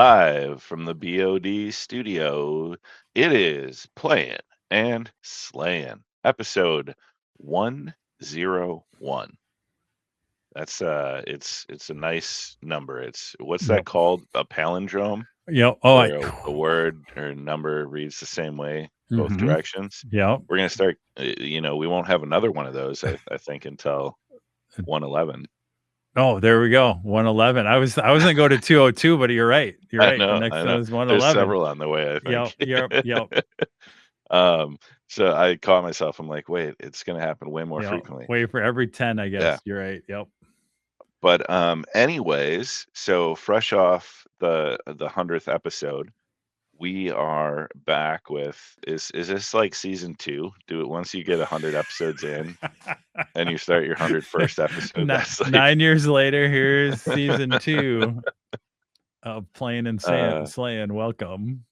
Live from the BOD studio, it is Playin and Slayin, episode 101. That's it's a nice number. It's what's that Yep. called? A palindrome, Yep. Oh, where a word or number reads the same way both Mhm. directions. Yep. We're gonna start. We won't have another one of those. I think until 111. Oh, there we go. 111. I was gonna go to 202, but you're right. You're I right. The know, next I one know. is There's 111. several on the way, I Yep. think. Yep. Um, so I caught myself. I'm like, wait, it's gonna happen way more Yep. frequently. Wait for every 10, I Yeah. guess. You're right. Yep. But anyways, so fresh off the 100th episode, we are back with is this like season 2? Do it once you get 100 episodes in and you start your 101st episode. That's like 9 years later, here's season 2 of Playin and Slayin. Welcome.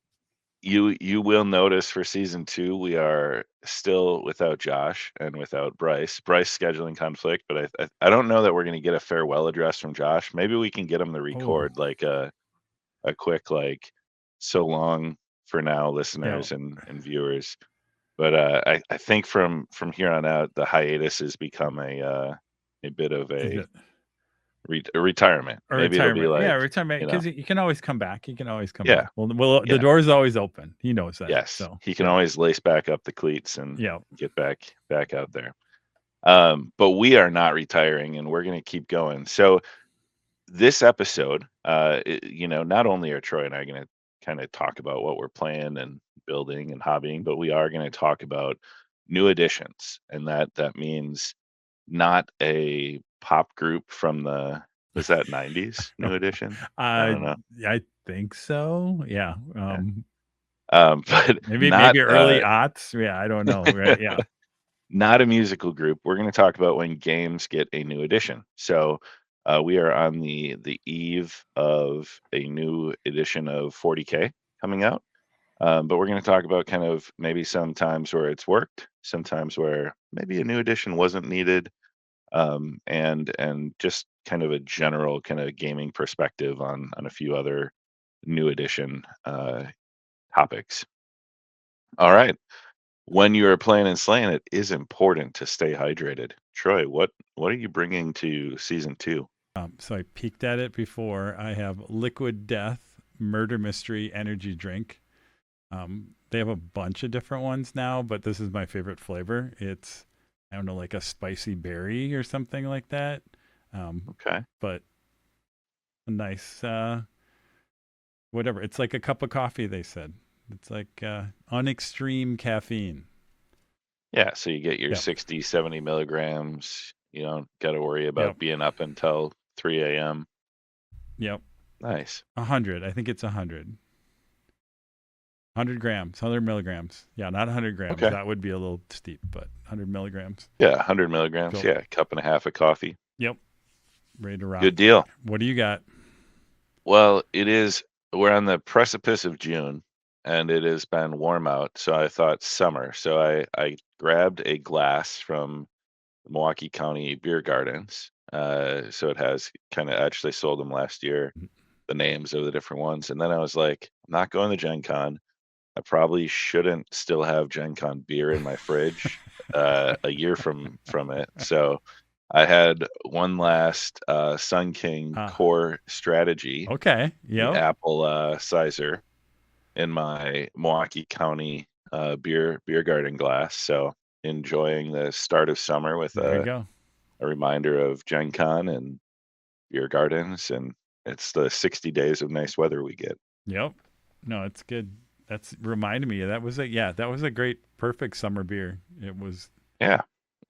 you will notice for season 2 we are still without Josh and without Bryce. Bryce scheduling conflict, but I don't know that we're going to get a farewell address from Josh. Maybe we can get him to record like a quick like so long for now, listeners and viewers. But I think from here on out the hiatus has become a bit of a retirement. Or Maybe it'll be retirement. Yeah, like, retirement. Because you can always come back. You can always come yeah, back. Well, the yeah. door's always open. He knows that. Yes, So he can always lace back up the cleats and yeah. get back out there. But we are not retiring, and we're going to keep going. So this episode, not only are Troy and I going to kind of talk about what we're playing and building and hobbying, but we are going to talk about new editions, and that means not a pop group from the was that 90s new edition? I don't know. I think so. Yeah. Yeah. But Maybe not early aughts. Yeah, I don't know. Right. Yeah. not a musical group. We're going to talk about when games get a new edition. So we are on the eve of a new edition of 40K coming out. But we're going to talk about kind of maybe some times where it's worked, sometimes where maybe a new edition wasn't needed, and just kind of a general kind of gaming perspective on a few other new edition topics. All right. When you are playing and slaying, it is important to stay hydrated. Troy, what are you bringing to season 2? So I peeked at it before. I have Liquid Death Murder Mystery Energy Drink. They have a bunch of different ones now, but this is my favorite flavor. It's, I don't know, like a spicy berry or something like that. Okay. But a nice, whatever. It's like a cup of coffee, they said. It's like on extreme caffeine. Yeah, so you get your 60, 70 milligrams. You don't got to worry about being up until 3 a.m. Yep. Nice. 100. I think it's 100. 100 grams, 100 milligrams. Yeah, not 100 grams. Okay. That would be a little steep, but 100 milligrams. Yeah, 100 milligrams. Cool. Yeah, a cup and a half of coffee. Yep. Ready to rock. Good deal. What do you got? Well, we're on the precipice of June, and it has been warm out, so I thought summer. So I grabbed a glass from Milwaukee County Beer Gardens. So it has kind of, actually sold them last year, the names of the different ones. And then I was like, I'm not going to Gen Con. I probably shouldn't still have Gen Con beer in my fridge a year from it. So I had one last Sun King Core Strategy. Okay. Yeah. Apple sizer in my Milwaukee County beer garden glass. So enjoying the start of summer with a reminder of Gen Con and beer gardens, and it's the 60 days of nice weather we get. Yep. No, it's good. That's reminded me. That was a great, perfect summer beer. It was. Yeah,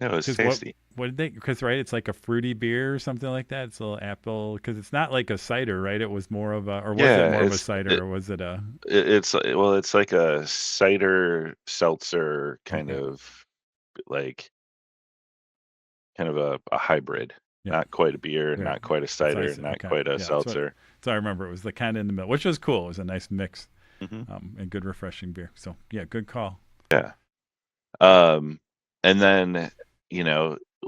it was tasty. What did they? Because right, it's like a fruity beer or something like that. It's a little apple. Because it's not like a cider, right? It was more of a, or was it more of a cider, or was it a? It's like a cider seltzer kind of, like, kind of a hybrid. Yeah. Not quite a beer, not quite a cider, not quite a seltzer. So I remember it was the kind of in the middle, which was cool. It was a nice mix. And good refreshing beer. So yeah, good call. Yeah. And then,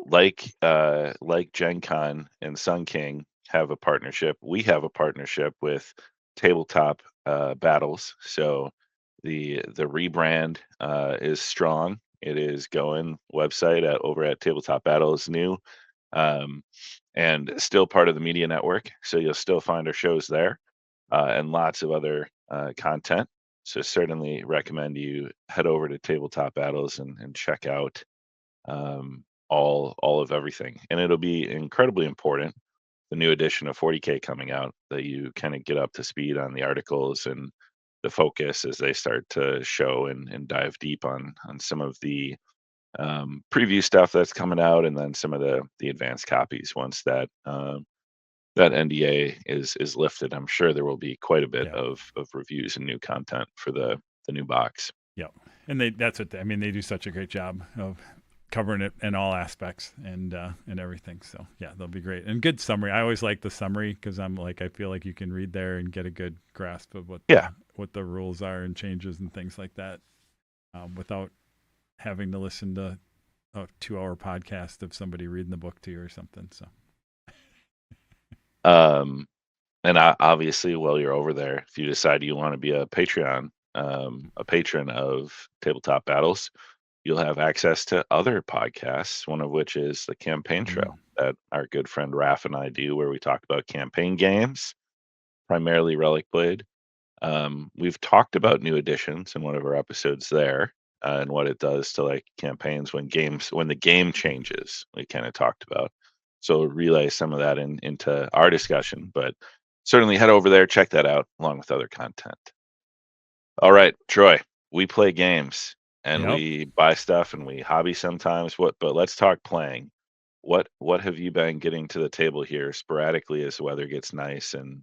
like Gen Con and Sun King have a partnership. We have a partnership with tabletop battles. So the rebrand is strong. It is going. Website over at Tabletop Battle is new, um, and still part of the media network. So you'll still find our shows there, and lots of other content. So certainly recommend you head over to Tabletop Battles and check out all of everything. And it'll be incredibly important, the new edition of 40K coming out, that you kind of get up to speed on the articles and the focus as they start to show and dive deep on some of the preview stuff that's coming out, and then some of the advanced copies once that NDA is lifted. I'm sure there will be quite a bit Yeah. of reviews and new content for the new box. Yeah. And I mean, they do such a great job of covering it in all aspects and everything. So yeah, they'll be great. And good summary. I always like the summary because I feel like you can read there and get a good grasp of Yeah. what the rules are and changes and things like that, without having to listen to a 2-hour podcast of somebody reading the book to you or something. So And obviously, while you're over there, if you decide you want to be a patron of Tabletop Battles, you'll have access to other podcasts, one of which is the Campaign Trail that our good friend Raph and I do, where we talk about campaign games, primarily Relic Blade. We've talked about new editions in one of our episodes there, and what it does to like campaigns when the game changes. We kind of talked about, so we'll relay some of that into our discussion. But certainly head over there, check that out, along with other content. All right, Troy, we play games and Yep. we buy stuff and we hobby sometimes. But let's talk playing. What have you been getting to the table here sporadically as the weather gets nice and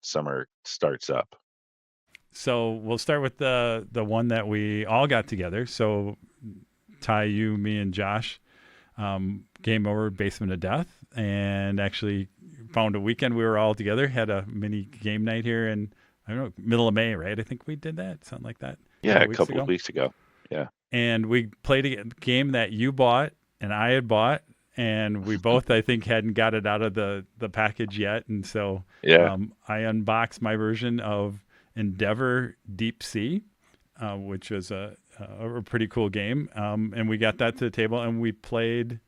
summer starts up? So we'll start with the one that we all got together. So Ty, you, me, and Josh, game over Basement of Death, and actually found a weekend we were all together. Had a mini game night here in, I don't know, middle of May, right? I think we did that, something like that. Yeah, a Weeks couple of ago. weeks ago. Yeah. And we played a game that you bought and I had bought, and we both, I think, hadn't got it out of the package yet. And so Yeah. I unboxed my version of Endeavor Deep Sea, which was a pretty cool game. And we got that to the table, and we played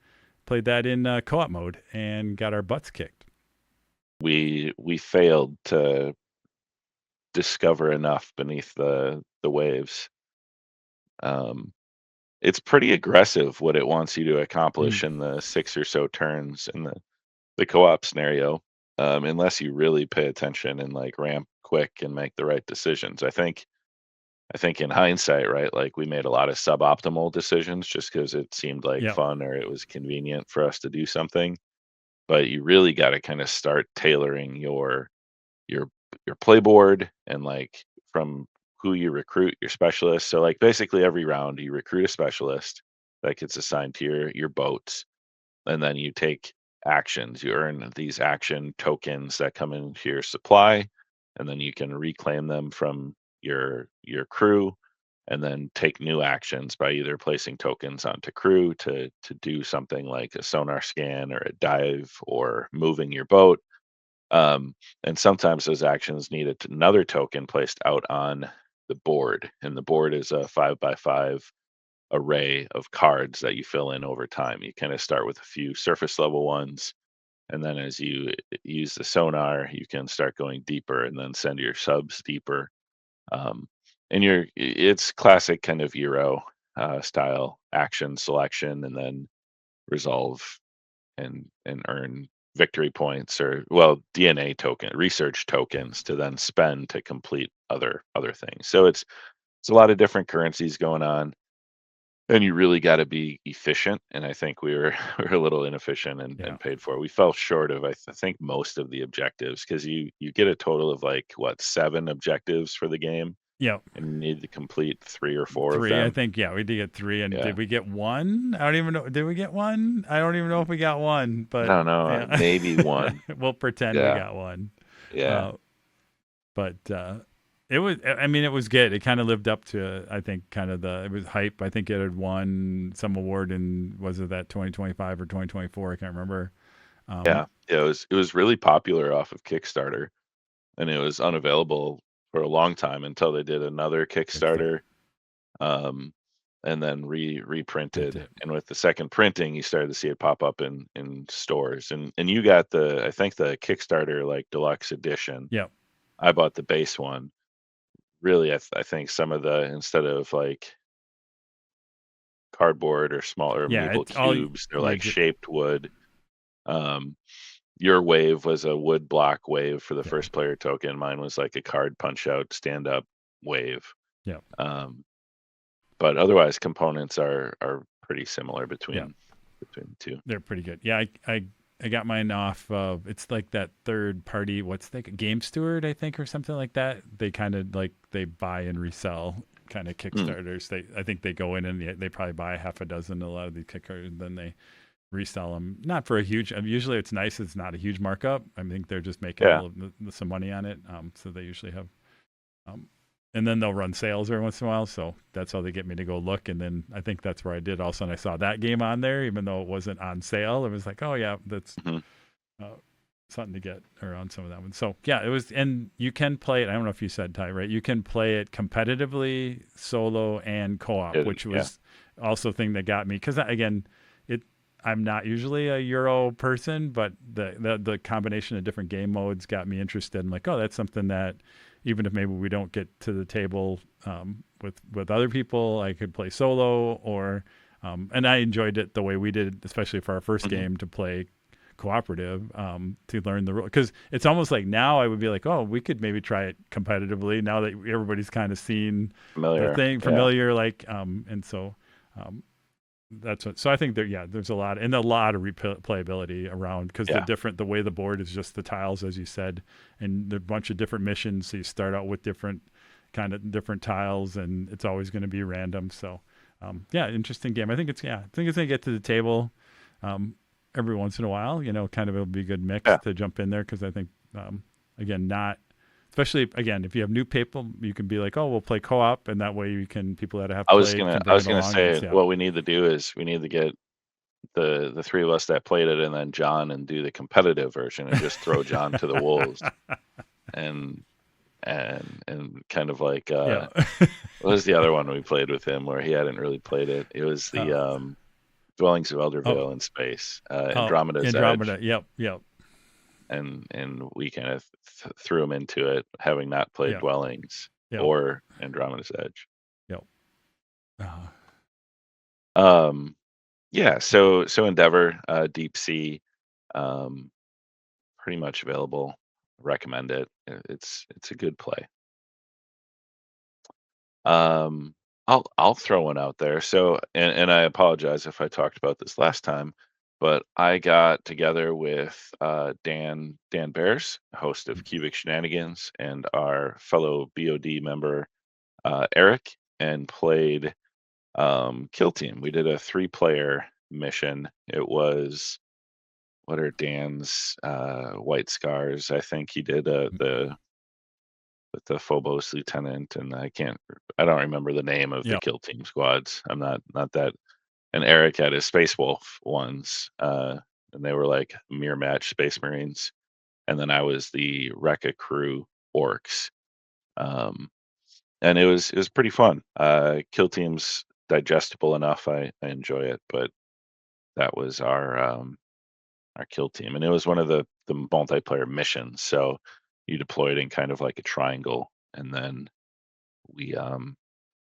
that in co-op mode and got our butts kicked. We failed to discover enough beneath the waves. It's pretty aggressive what it wants you to accomplish in the 6 or so turns in the co-op scenario, unless you really pay attention and like ramp quick and make the right decisions. I think in hindsight, right, like we made a lot of suboptimal decisions just because it seemed like Yep. fun or it was convenient for us to do something. But you really got to kind of start tailoring your your playboard and like from who you recruit your specialists. So like basically every round you recruit a specialist that gets assigned to your boats, and then you take actions. You earn these action tokens that come into your supply, and then you can reclaim them from your crew, and then take new actions by either placing tokens onto crew to do something like a sonar scan or a dive or moving your boat. And sometimes those actions need another token placed out on the board, and the board is a 5x5 array of cards that you fill in over time. You kind of start with a few surface level ones, and then as you use the sonar, you can start going deeper and then send your subs deeper. Um, and it's classic kind of Euro style action selection, and then resolve and earn victory points, or well, DNA token research tokens to then spend to complete other things. So it's a lot of different currencies going on, and you really got to be efficient. And I think we were we were a little inefficient Yeah. and paid for. We fell short of I think most of the objectives, because you get a total of like what, 7 objectives for the game, Yep. and you need to complete 3 or 4 of 3, I them. think. Yeah, we did get 3. And Yeah. did we get 1? I don't even know. Did we get 1? I don't even know if we got 1, I but don't know, yeah. maybe 1. We'll pretend we Yeah. got 1. Yeah. But it was, I mean, it was good. It kind of lived up to, I think, kind of it was hype. I think it had won some award in, was it that 2025 or 2024? I can't remember. Yeah. Yeah, it was really popular off of Kickstarter. and it was unavailable for a long time until they did another Kickstarter, um, and then reprinted. And with the second printing, you started to see it pop up in stores. And you got I think the Kickstarter like deluxe edition. Yep. I bought the base one. Really, I think some of the, instead of like cardboard or smaller Yeah, movable it's all cubes, they're yeah, like shaped wood. Um, your wave was a wood block wave for the yeah, first player token. Mine was like a card punch out stand up wave. yeah, But otherwise, components are pretty similar yeah. between the two. They're pretty good. Yeah, I got mine off of, it's like that third party, what's the Game Steward, I think, or something like that. They kind of like they buy and resell kind of Hmm. Kickstarters. I think they go in and they probably buy half a dozen, a lot of these Kickstarters, and then they resell them. Not for a huge. Usually it's nice. It's not a huge markup. I think they're just making Yeah. some money on it. So they usually have. And then they'll run sales every once in a while, so that's how they get me to go look. And then I think that's where I did. All of a sudden, I saw that game on there, even though it wasn't on sale. It was like, oh yeah, that's Hmm. something to get around some of that one. So yeah, it was, and you can play it. I don't know if you said, Ty, right? You can play it competitively, solo, and co-op, which was also a thing that got me, because again, I'm not usually a Euro person, but the combination of different game modes got me interested. I'm like, oh, that's something that even if maybe we don't get to the table with other people, I could play solo, or and I enjoyed it the way we did, especially for our first Hmm. game, to play cooperative, to learn the rule. Because it's almost like now I would be like, oh, we could maybe try it competitively now that everybody's kind of seen the thing familiar, like and so. That's what. So I think there's a lot of replayability around, because the way the board is just the tiles, as you said, and the bunch of different missions. So you start out with different tiles, and it's always going to be random. So, interesting game. I think it's going to get to the table every once in a while. Kind of it'll be a good mix to jump in there, because I think again, not. Especially again, if you have new people, you can be like, "Oh, we'll play co-op," and that way people that have played can bring it along. I was gonna say what we need to do is we need to get the three of us that played it, and then John, and do the competitive version, and just throw John to the wolves, and kind of like what was the other one we played with him where he hadn't really played it? It was the Dwellings of Eldervale in space, Andromeda's Edge. Yep. And we kind of threw him into it, having not played Dwellings or Andromeda's Edge. Yep. So Endeavor, Deep Sea, pretty much available. Recommend it. It's a good play. I'll throw one out there. So, and I apologize if I talked about this last time, but I got together with Dan Bears, host of Cubic Shenanigans, and our fellow BOD member Eric, and played Kill Team. We did a 3-player mission. It was, what are Dan's white scars? I think he did with the Phobos lieutenant, and I don't remember the name of the Kill Team squads. I'm not that. And Eric had his Space Wolf ones, and they were like mirror match Space Marines. And then I was the Rekka crew orcs, and it was pretty fun. Kill Team's digestible enough. I enjoy it, but that was our Kill Team, and it was one of the multiplayer missions. So you deployed in kind of like a triangle, and then we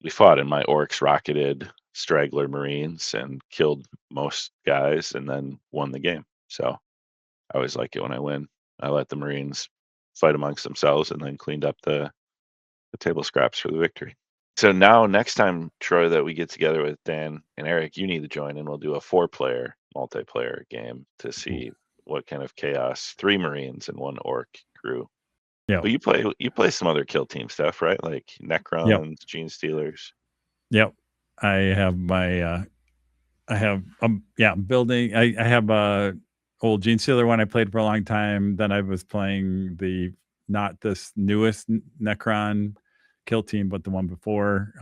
fought, and my orcs rocketed straggler Marines and killed most guys, and then won the game. So I always like it when I win. I let the Marines fight amongst themselves, and then cleaned up the table scraps for the victory. So now, next time, Troy, that we get together with Dan and Eric, you need to join, and we'll do a 4-player multiplayer game to see what kind of chaos 3 Marines and 1 orc crew. Yeah. But you play some other Kill Team stuff, right? Like Necrons, Gene Stealers. Yep. I have my building. I have a old Gene Stealer one I played for a long time. Then I was playing not this newest Necron Kill Team, but the one before.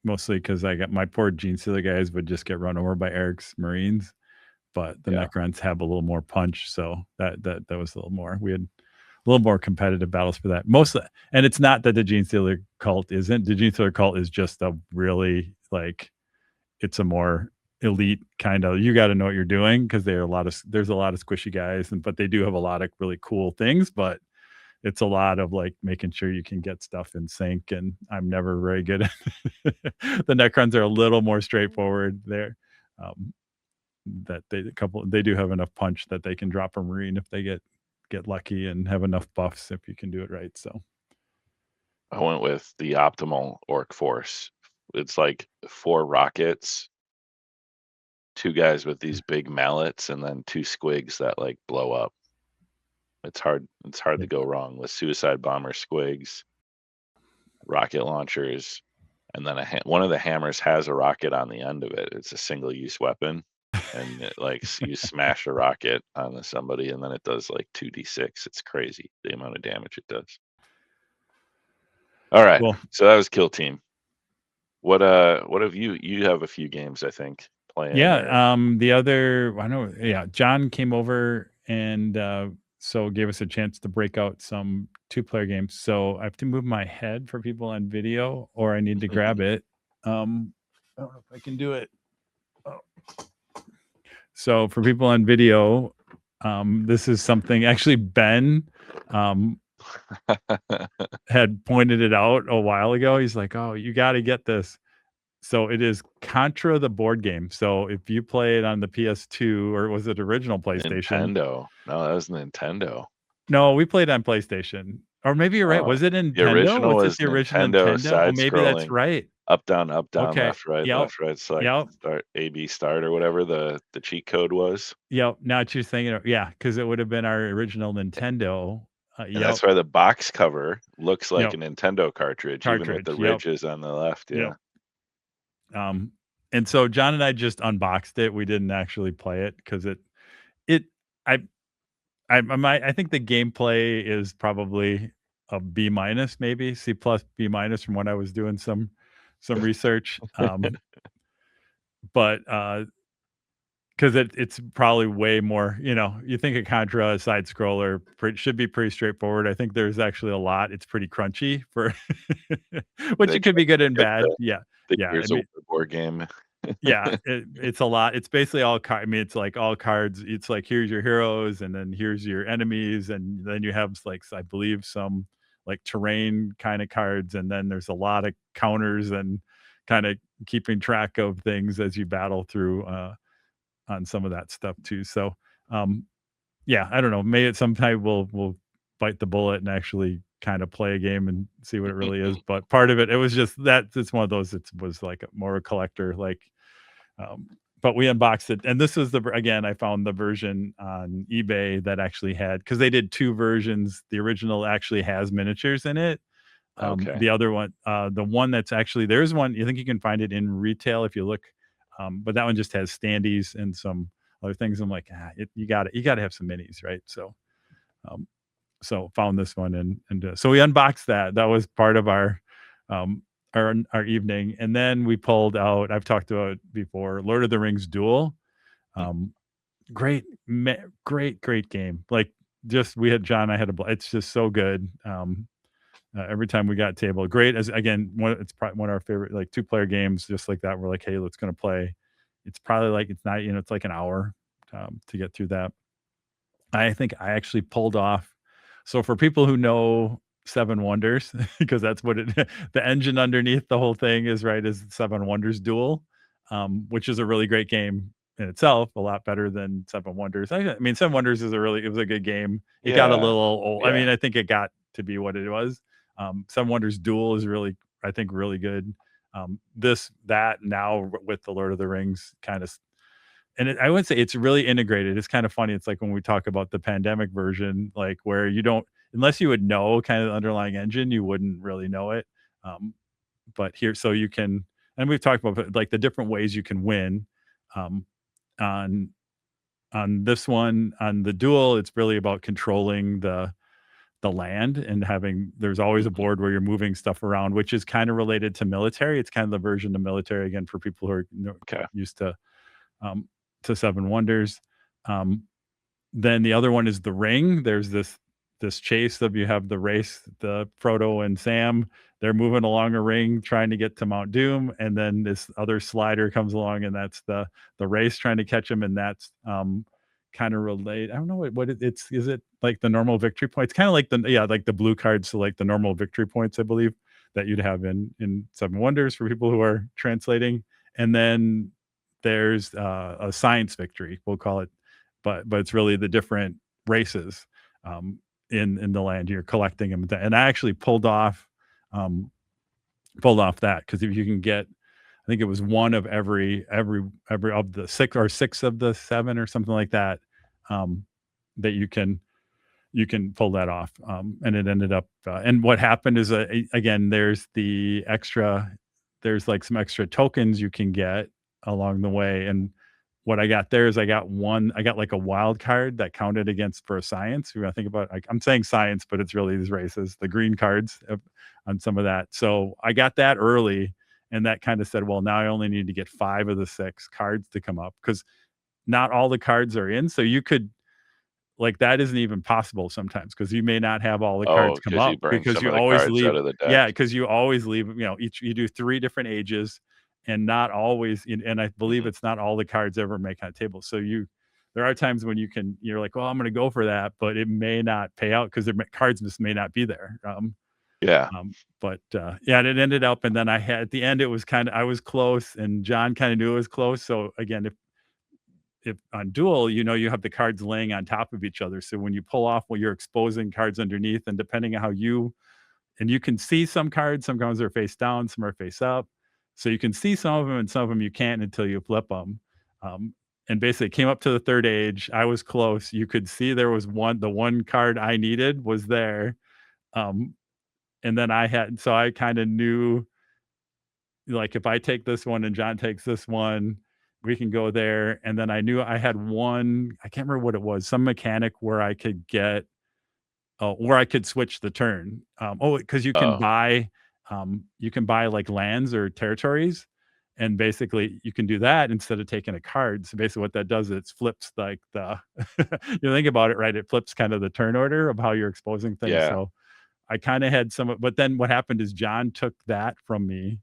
Mostly because I got my poor Gene Stealer guys would just get run over by Eric's Marines, but the Necrons have a little more punch, so that was a little more. We had a little more competitive battles for that. And it's not that the Gene Stealer cult isn't. The Gene Stealer cult is just a really like it's a more elite kind of, you got to know what you're doing because there's a lot of squishy guys, but they do have a lot of really cool things, but it's a lot of like making sure you can get stuff in sync, and I'm never very good at the Necrons are a little more straightforward there. That they do have enough punch that they can drop a marine if they get lucky and have enough buffs if you can do it right. So I went with the optimal orc force. It's like 4 rockets, 2 guys with these big mallets, and then 2 squigs that like blow up. It's hard to go wrong with suicide bomber squigs, rocket launchers, and then one of the hammers has a rocket on the end of it. It's a single use weapon, and you smash a rocket onto somebody, and then it does like 2d6. It's crazy the amount of damage it does. All right, cool. So that was Kill Team. What have you have a few games I think playing? Yeah, the other I know, yeah, John came over and so gave us a chance to break out some 2-player games. So I have to move my head for people on video, or I need to grab it. I don't know if I can do it. Oh. So for people on video, this is something actually Ben had pointed it out a while ago. He's like, "Oh, you got to get this." So it is Contra the board game. So if you play it on the PS2, or was it original PlayStation? Nintendo. No, that was Nintendo. No, we played on PlayStation. Or maybe you're right. Was it The Nintendo? original Was it was the original Nintendo Nintendo? Oh, maybe that's side-scrolling, right. up, down, Okay. left, right, Yep. select, Yep. start, AB start, or whatever the cheat code was. Yep. Now that you're thinking of, yeah, because it would have been our original Nintendo. And that's why the box cover looks like a Yep. Nintendo cartridge, even with the Yep. ridges on the left. Yeah. Yep. And so John and I just unboxed it. We didn't actually play it because I think the gameplay is probably a B minus, maybe C plus B minus from when I was doing some research. But because it's probably way more, you think of Contra, a side scroller, should be pretty straightforward. I think there's actually a lot. It's pretty crunchy for, which They it could be good and get bad. Yeah. Yeah. Gears of War board game. Yeah, it's a lot. It's basically all I mean, it's like all cards. It's like here's your heroes, and then here's your enemies, and then you have like I believe some like terrain kind of cards, and then there's a lot of counters and kind of keeping track of things as you battle through on some of that stuff too. So yeah, I don't know. Maybe at some time we'll bite the bullet and actually kind of play a game and see what it really is. But part of it was just that it's one of those. It was like more a collector, like. But we unboxed it, and this was again. I found the version on eBay that actually had, because they did 2 versions. The original actually has miniatures in it. Okay. The other one, the one that's actually there's one. You think you can find it in retail if you look, but that one just has standees and some other things. I'm like, you got to have some minis, right? So, so found this one and so we unboxed that. That was part of our evening, and then we pulled out. I've talked about it before. Lord of the Rings Duel, great game. Like just we had John. I had it's just so good. Every time we got table, great. As again, it's probably one of our favorite like 2-player games. Just like that, we're like, hey, let's gonna play. It's probably like it's not it's like an hour to get through that. I think I actually pulled off. So for people who know Seven Wonders, because that's what the engine underneath the whole thing is, right, is Seven Wonders Duel, which is a really great game in itself, a lot better than Seven Wonders. I mean, Seven Wonders it was a good game. It got a little old. Yeah. I mean, I think it got to be what it was. Seven Wonders Duel is really, I think, really good. That now with the Lord of the Rings kind of, and I would say it's really integrated. It's kind of funny. It's like when we talk about the pandemic version, like where you don't, unless you would know kind of the underlying engine, you wouldn't really know it. But here, so you can, and we've talked about like the different ways you can win. On this one, on the Duel, it's really about controlling the land and having. There's always a board where you're moving stuff around, which is kind of related to military. It's kind of the version of military again for people who are used to Seven Wonders. Then the other one is the Ring. There's this this chase of, you have the race, the Frodo and Sam, they're moving along a ring trying to get to Mount Doom, and then this other slider comes along, and that's the race trying to catch him, and that's kind of relate. I don't know what it's, is it like the normal victory points? Kind of like like the blue cards, so like the normal victory points, I believe, that you'd have in Seven Wonders for people who are translating. And then there's a science victory, we'll call it, but it's really the different races um, in the land. You're collecting them, and I actually um, pulled off that, because if you can get, I think it was one of every of the six of the seven or something like that, um, that you can pull that off. And it ended up, and what happened is, again, there's like some extra tokens you can get along the way. And what I got there is, I got like a wild card that counted against for a science. I think about, like, I'm saying science, but it's really these races, the green cards on some of that. So I got that early, and that kind of said, well, now I only need to get 5 of the 6 cards to come up, because not all the cards are in. So you could, like, that isn't even possible sometimes, because you may not have all the Oh, cards come because you up, bring because some you of the always cards leave. out of the Yeah, deck. because you always leave, each, you do 3 different ages, and not always, and I believe Mhm. it's not all the cards ever make on table. So there are times when you're like, well, I'm going to go for that, but it may not pay out, because cards just may not be there. Yeah. But yeah, and it ended up, and then I had, at the end, it was kind of, I was close, and John kind of knew it was close. So again, if on duel, you have the cards laying on top of each other. So when you pull off, well, you're exposing cards underneath, and depending on how you can see some cards are face down, some are face up. So you can see some of them, and some of them you can't until you flip them. Um, and basically, it came up to the third age. I was close. You could see there was the one card I needed was there. Um, and then so I kind of knew, like, if I take this one and John takes this one, we can go there. And then I knew I had one, I can't remember what it was, some mechanic where I could get, where I could switch the turn. Because Oh, you can buy like lands or territories, and basically you can do that instead of taking a card. So basically, what that does is it flips, like, you think about it, right? It flips kind of the turn order of how you're exposing things. yeah. So I kind of had but then what happened is John took that from me,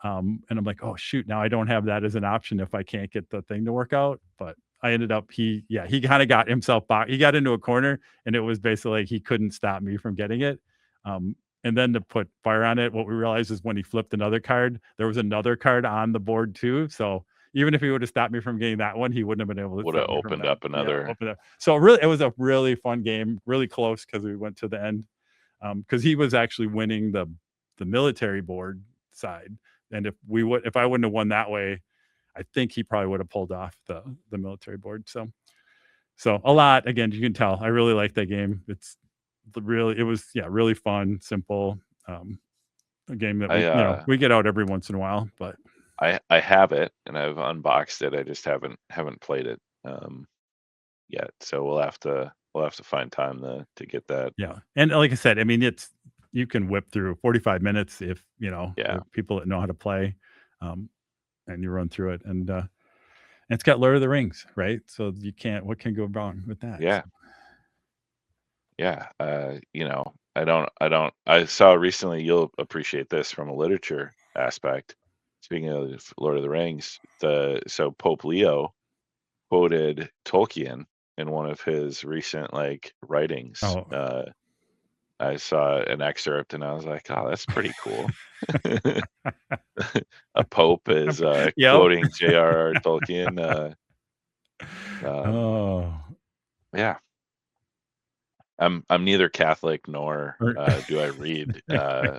and I'm like, oh shoot, now I don't have that as an option if I can't get the thing to work out. But I ended up, he kind of got himself back. He got into a corner, and it was basically like he couldn't stop me from getting it. Um, and then to put fire on it, what we realized is when he flipped another card, there was another card on the board too. So even if he would have stopped me from getting that one, he wouldn't have been able to Would have stop me from opened that. up Yeah, another. open up. So really, it was a really fun game, really close, because we went to the end. Because he was actually winning the military board side, and if I wouldn't have won that way, I think he probably would have pulled off the military board. So a lot, again, you can tell I really like that game. It was, yeah, really fun, simple, a game that I we get out every once in a while. But I have it and I've unboxed it. I just haven't played it yet. So we'll have to find time to get that. yeah, and like I said, I mean, you can whip through 45 minutes if Yeah. the people that know how to play, um, and you run through it. And it's got Lord of the Rings, right? So what can go wrong with that? Yeah. Yeah. I saw recently, you'll appreciate this from a literature aspect. Speaking of Lord of the Rings, so Pope Leo quoted Tolkien in one of his recent like writings. Oh, I saw an excerpt and I was like, oh, that's pretty cool. A pope is yep. quoting J.R.R. Tolkien. Um, Oh, yeah, I'm neither Catholic nor or- do I read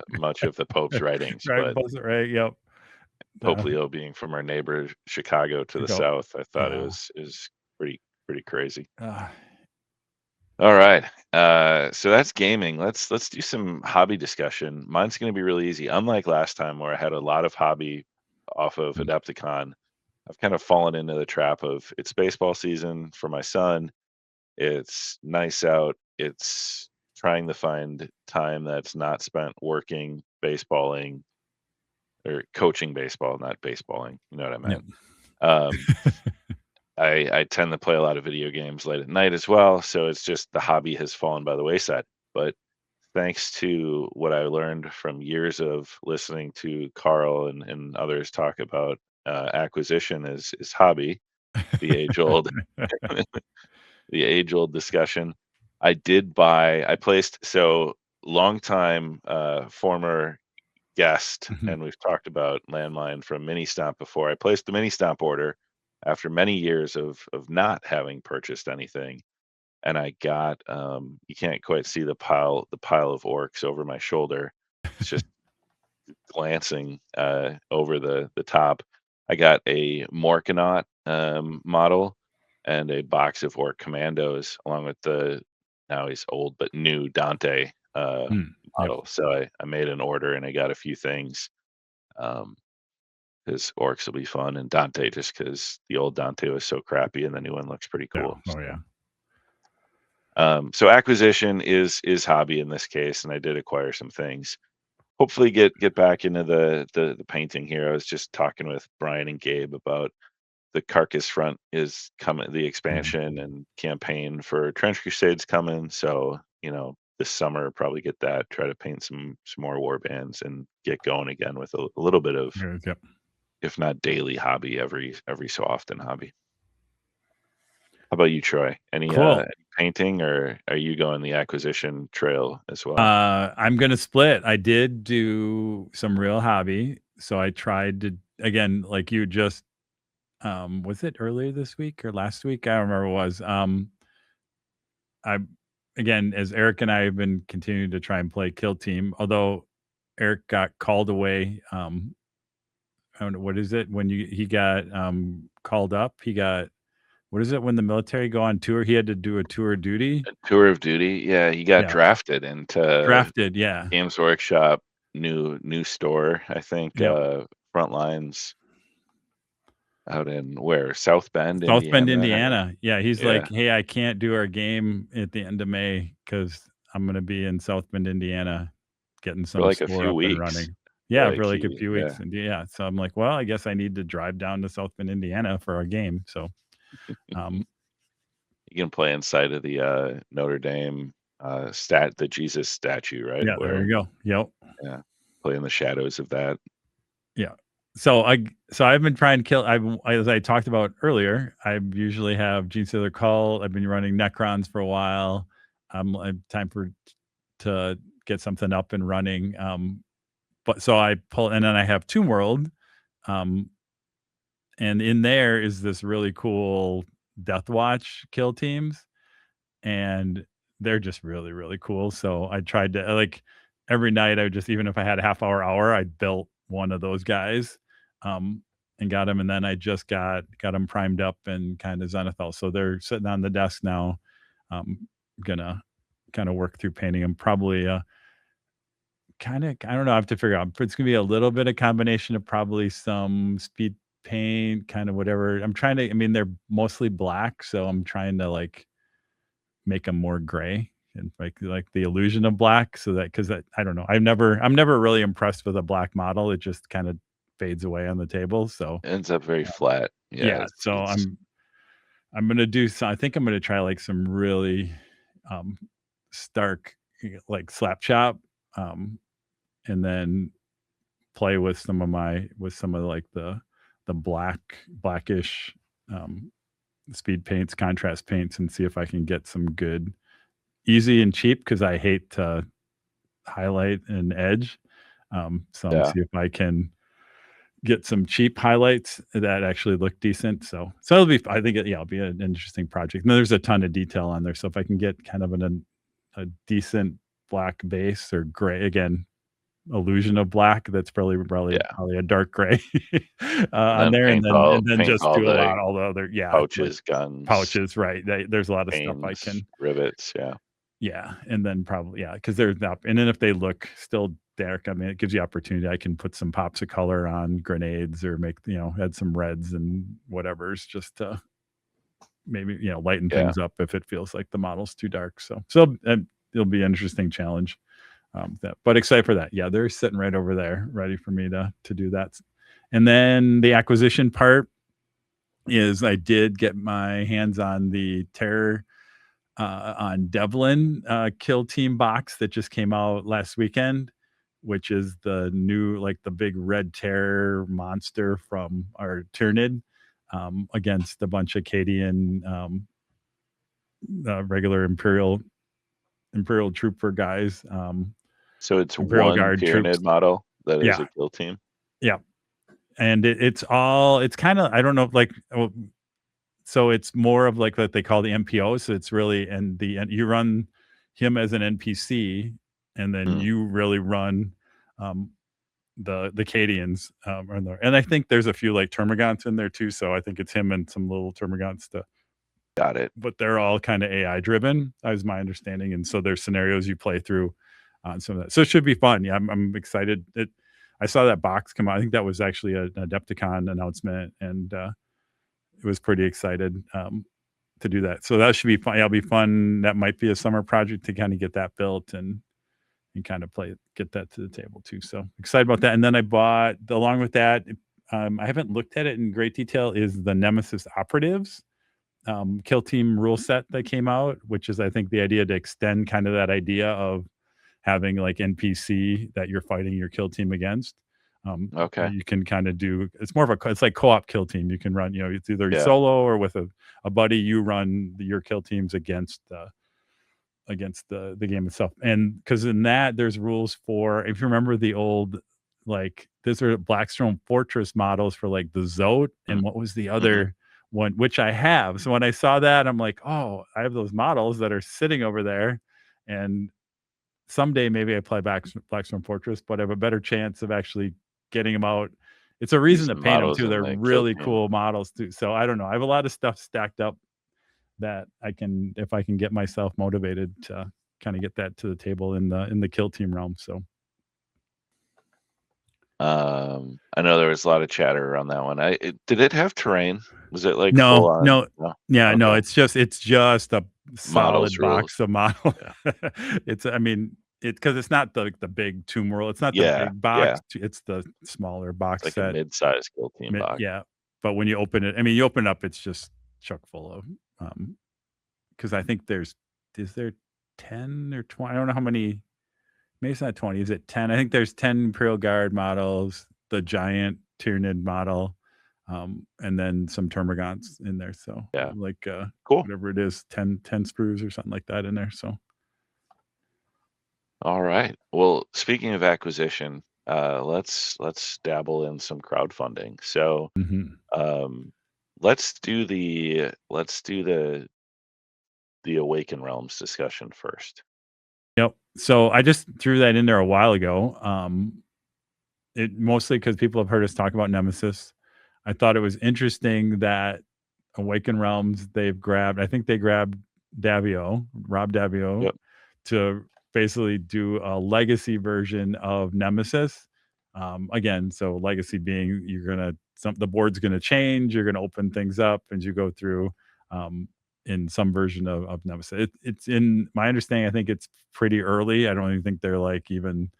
much of the Pope's writings, right, but buzz it right. Yep. Pope Uh, Leo being from our neighbor Chicago to to the go. south, I thought it Yeah. was pretty crazy. Uh, All right. So that's gaming. Let's do some hobby discussion. Mine's going to be really easy. Unlike last time where I had a lot of hobby off of mm, Adepticon, I've kind of fallen into the trap of it's baseball season for my son. It's nice out. It's trying to find time that's not spent working, baseballing, or coaching baseball, not baseballing. You know what I yep. meant? Um, I tend to play a lot of video games late at night as well, so it's just the hobby has fallen by the wayside. But thanks to what I learned from years of listening to Carl and others talk about acquisition is hobby, the age old the age old discussion. I placed so long time former guest, Mhm. and we've talked about Landmine from Mini Stomp before. I placed the Mini Stomp order after many years of not having purchased anything, and I got you can't quite see the pile of orcs over my shoulder. It's just glancing over the top. I got a Morkanaut model and a box of orc commandos along with the now he's old but new Dante Mm, yep. model. So I made an order and I got a few things. Um, because orcs will be fun, and Dante just because the old Dante was so crappy, and the new one looks pretty Yeah. cool. Oh yeah. So acquisition is hobby in this case, and I did acquire some things. Hopefully, get back into the painting here. I was just talking with Brian and Gabe about the Carcass Front is coming, the Mm. expansion and campaign for Trench Crusades coming. So this summer probably get that. Try to paint some more war bands and get going again with a little bit of, Good, yep. if not daily hobby, every so often hobby. How about you, Troy? Any Cool. painting, or are you going the acquisition trail as well? I'm gonna split. I did do some real hobby, so I tried to again, like you just was it earlier this week or last week? I don't remember what it was. I again, as Eric and I have been continuing to try and play Kill Team, although Eric got called away. I don't know what is it when he got called up. He got what is it when the military go on tour? He had to do a tour of duty. A tour of duty. Yeah, he got Yeah, drafted into drafted. Yeah, Games Workshop, new store. I think yep. front lines out in where South Bend, South Bend, Indiana. Indiana. Yeah, he's Yeah, like, "Hey, I can't do our game at the end of May because I'm gonna be in South Bend, Indiana, getting for some like a store few up and weeks. running." Yeah, Like for like a he, few yeah, weeks, and yeah, so I'm like, "Well, I guess I need to drive down to South Bend, Indiana for a game." So, um, you can play inside of the Notre Dame the Jesus statue, right? yeah, there Where you go. Yep. yeah, play in the shadows of that. Yeah. So I've been trying to kill. As I talked about earlier, I usually have Gene Stealer Call. I've been running Necrons for a while. Time for to get something up and running. But so I pull, and then I have Tomb World, um, and in there is this really cool Death Watch kill teams, and they're just really really cool. So I tried to like every night I would just even if I had a half hour, I built one of those guys, um, and got them, and then I just got them primed up and kind of Zenithal. So they're sitting on the desk now. Gonna kind of work through painting them. Probably kinda I don't know, I have to figure out. It's gonna be a little bit of combination of probably some speed paint, kind of whatever. I mean, they're mostly black, so I'm trying to, like, make them more gray and, like, the illusion of black so that 'cause I don't know. I'm never really impressed with a black model. It just kinda fades away on the table, so, Ends up very flat. Yeah, yeah, it's, so it's I'm gonna do so I think I'm gonna try, like, some really, um, stark, like, slap chop, um, and then play with some of like the blackish speed paints, contrast paints, and see if I can get some good easy and cheap because I hate to highlight and edge. So I'm yeah. see if I can get some cheap highlights that actually look decent. So it'll be I think it'll be an interesting project. And there's a ton of detail on there. So if I can get kind of a decent black base or gray again, illusion of black that's Yeah, probably a dark gray and on then there, paint and then paint just all do a the lot all the other like pouches, guns, pouches, right? There's a lot of stuff I chains, can rivets. Yeah, yeah, and then probably yeah, because they're not and then if they look still dark, I mean, it gives you opportunity. I can put some pops of color on grenades or make add some reds and whatever's just to maybe, lighten yeah. things up if it feels like the model's too dark. So it'll be an interesting challenge. But excited for that. Yeah, they're sitting right over there, ready for me to do that. And then the acquisition part. is I did get my hands on the Terror on Devlin Kill Team box that just came out last weekend, which is the new, like the big red terror monster from our Tyrannid, against a bunch of Cadian regular Imperial trooper guys, So it's Imperial one Guard troops. Tyranid model that is Yeah, a kill team. yeah, and it's kind of, I don't know, like, so it's more of like what they call the MPO. So it's really, and you run him as an NPC, and then Mm, you really run um, the Cadians, and I think there's a few like Termagants in there too. So I think it's him and some little Termagants to, got it. but they're all kind of AI driven, as my understanding. And so there's scenarios you play through on some of that. So it should be fun. Yeah, I'm excited. I saw that box come out. I think that was actually an Adepticon announcement, and it was pretty excited to do that. So that should be fun. It'll be fun. That might be a summer project to kind of get that built and kind of get that to the table too. So excited about that. And then I bought, along with that, I haven't looked at it in great detail, is the Nemesis Operatives kill team rule set that came out, which is, I think, the idea to extend kind of that idea of having like NPC that you're fighting your kill team against. Okay. You can kind of do, it's more of it's like co-op kill team. You can run, it's either Yeah. solo or with a buddy. You run your kill teams against the game itself. And because in that there's rules for, if you remember the old, like, these are Blackstone Fortress models for like the Zote, and what was the Mm-hmm. other one, which I have. So when I saw that, I'm like, oh, I have those models that are sitting over there, and someday maybe I play Blackstone Fortress, but I have a better chance of actually getting them out. It's a reason to Using paint them models too. in They're the kill really team. cool models too. So I don't know. I have a lot of stuff stacked up that I can, if I can get myself motivated to kind of get that to the table in the kill team realm. So I know there was a lot of chatter around that one. Did it have terrain? Was it like full no, on? no, No. yeah, no, Okay. it's just a Models solid rules. box of model. Yeah. It's, I mean, because it's not the big Tomb World. It's not the Yeah. big Yeah. box. It's the smaller It's box like a set. mid-sized kill team box. Yeah, but when you open it, I mean, you open it up, it's just chock full of. Because I think is there 10 or 20? I don't know how many. Maybe it's not 20. Is it 10? I think there's 10 Imperial Guard models, the giant Tyranid model, and then some Termagants in there. So Yeah. like Cool. whatever it is, 10 sprues or something like that in there. So All right. Well, speaking of acquisition, let's dabble in some crowdfunding. So, mhm. um, let's do the Awaken Realms discussion first. Yep. So I just threw that in there a while ago. It mostly because people have heard us talk about Nemesis. I thought it was interesting that Awaken Realms, I think they grabbed Rob Davio, Yep. to basically do a legacy version of Nemesis. Again, so legacy being, the board's gonna change, you're gonna open things up as you go through, um, in some version of Nemesis. It's in my understanding, I think it's pretty early. I don't even think they're like even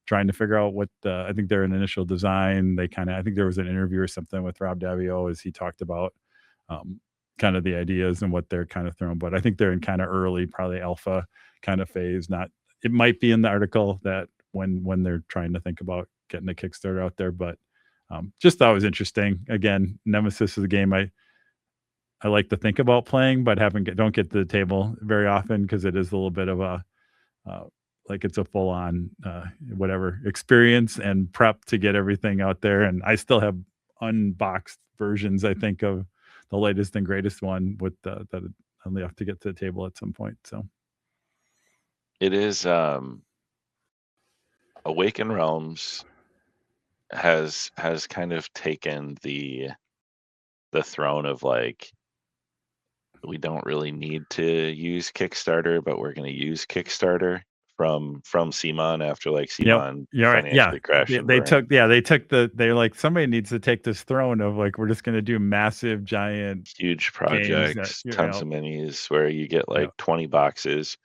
trying to figure out I think they're in initial design. I think there was an interview or something with Rob Davio as he talked about um, kind of the ideas and what they're kind of throwing. But I think they're in kind of early, probably alpha kind of phase. Not, it might be in the article that when they're trying to think about getting a Kickstarter out there, but just thought it was interesting. Again, Nemesis is a game I like to think about playing, but don't get to the table very often because it is a little bit of a uh, like it's a full on whatever experience and prep to get everything out there. And I still have unboxed versions, I think, of the latest and greatest one with that only have to get to the table at some point. So It is Awaken Realms has kind of taken the throne of like, we don't really need to use Kickstarter, but we're going to use Kickstarter from CMON after like yep. CMON Yeah, right. Yeah. financially crashed and They burned. took, they're like, somebody needs to take this throne of like, we're just going to do massive, giant Huge games that, projects, tons of minis where you get yeah. like 20 boxes,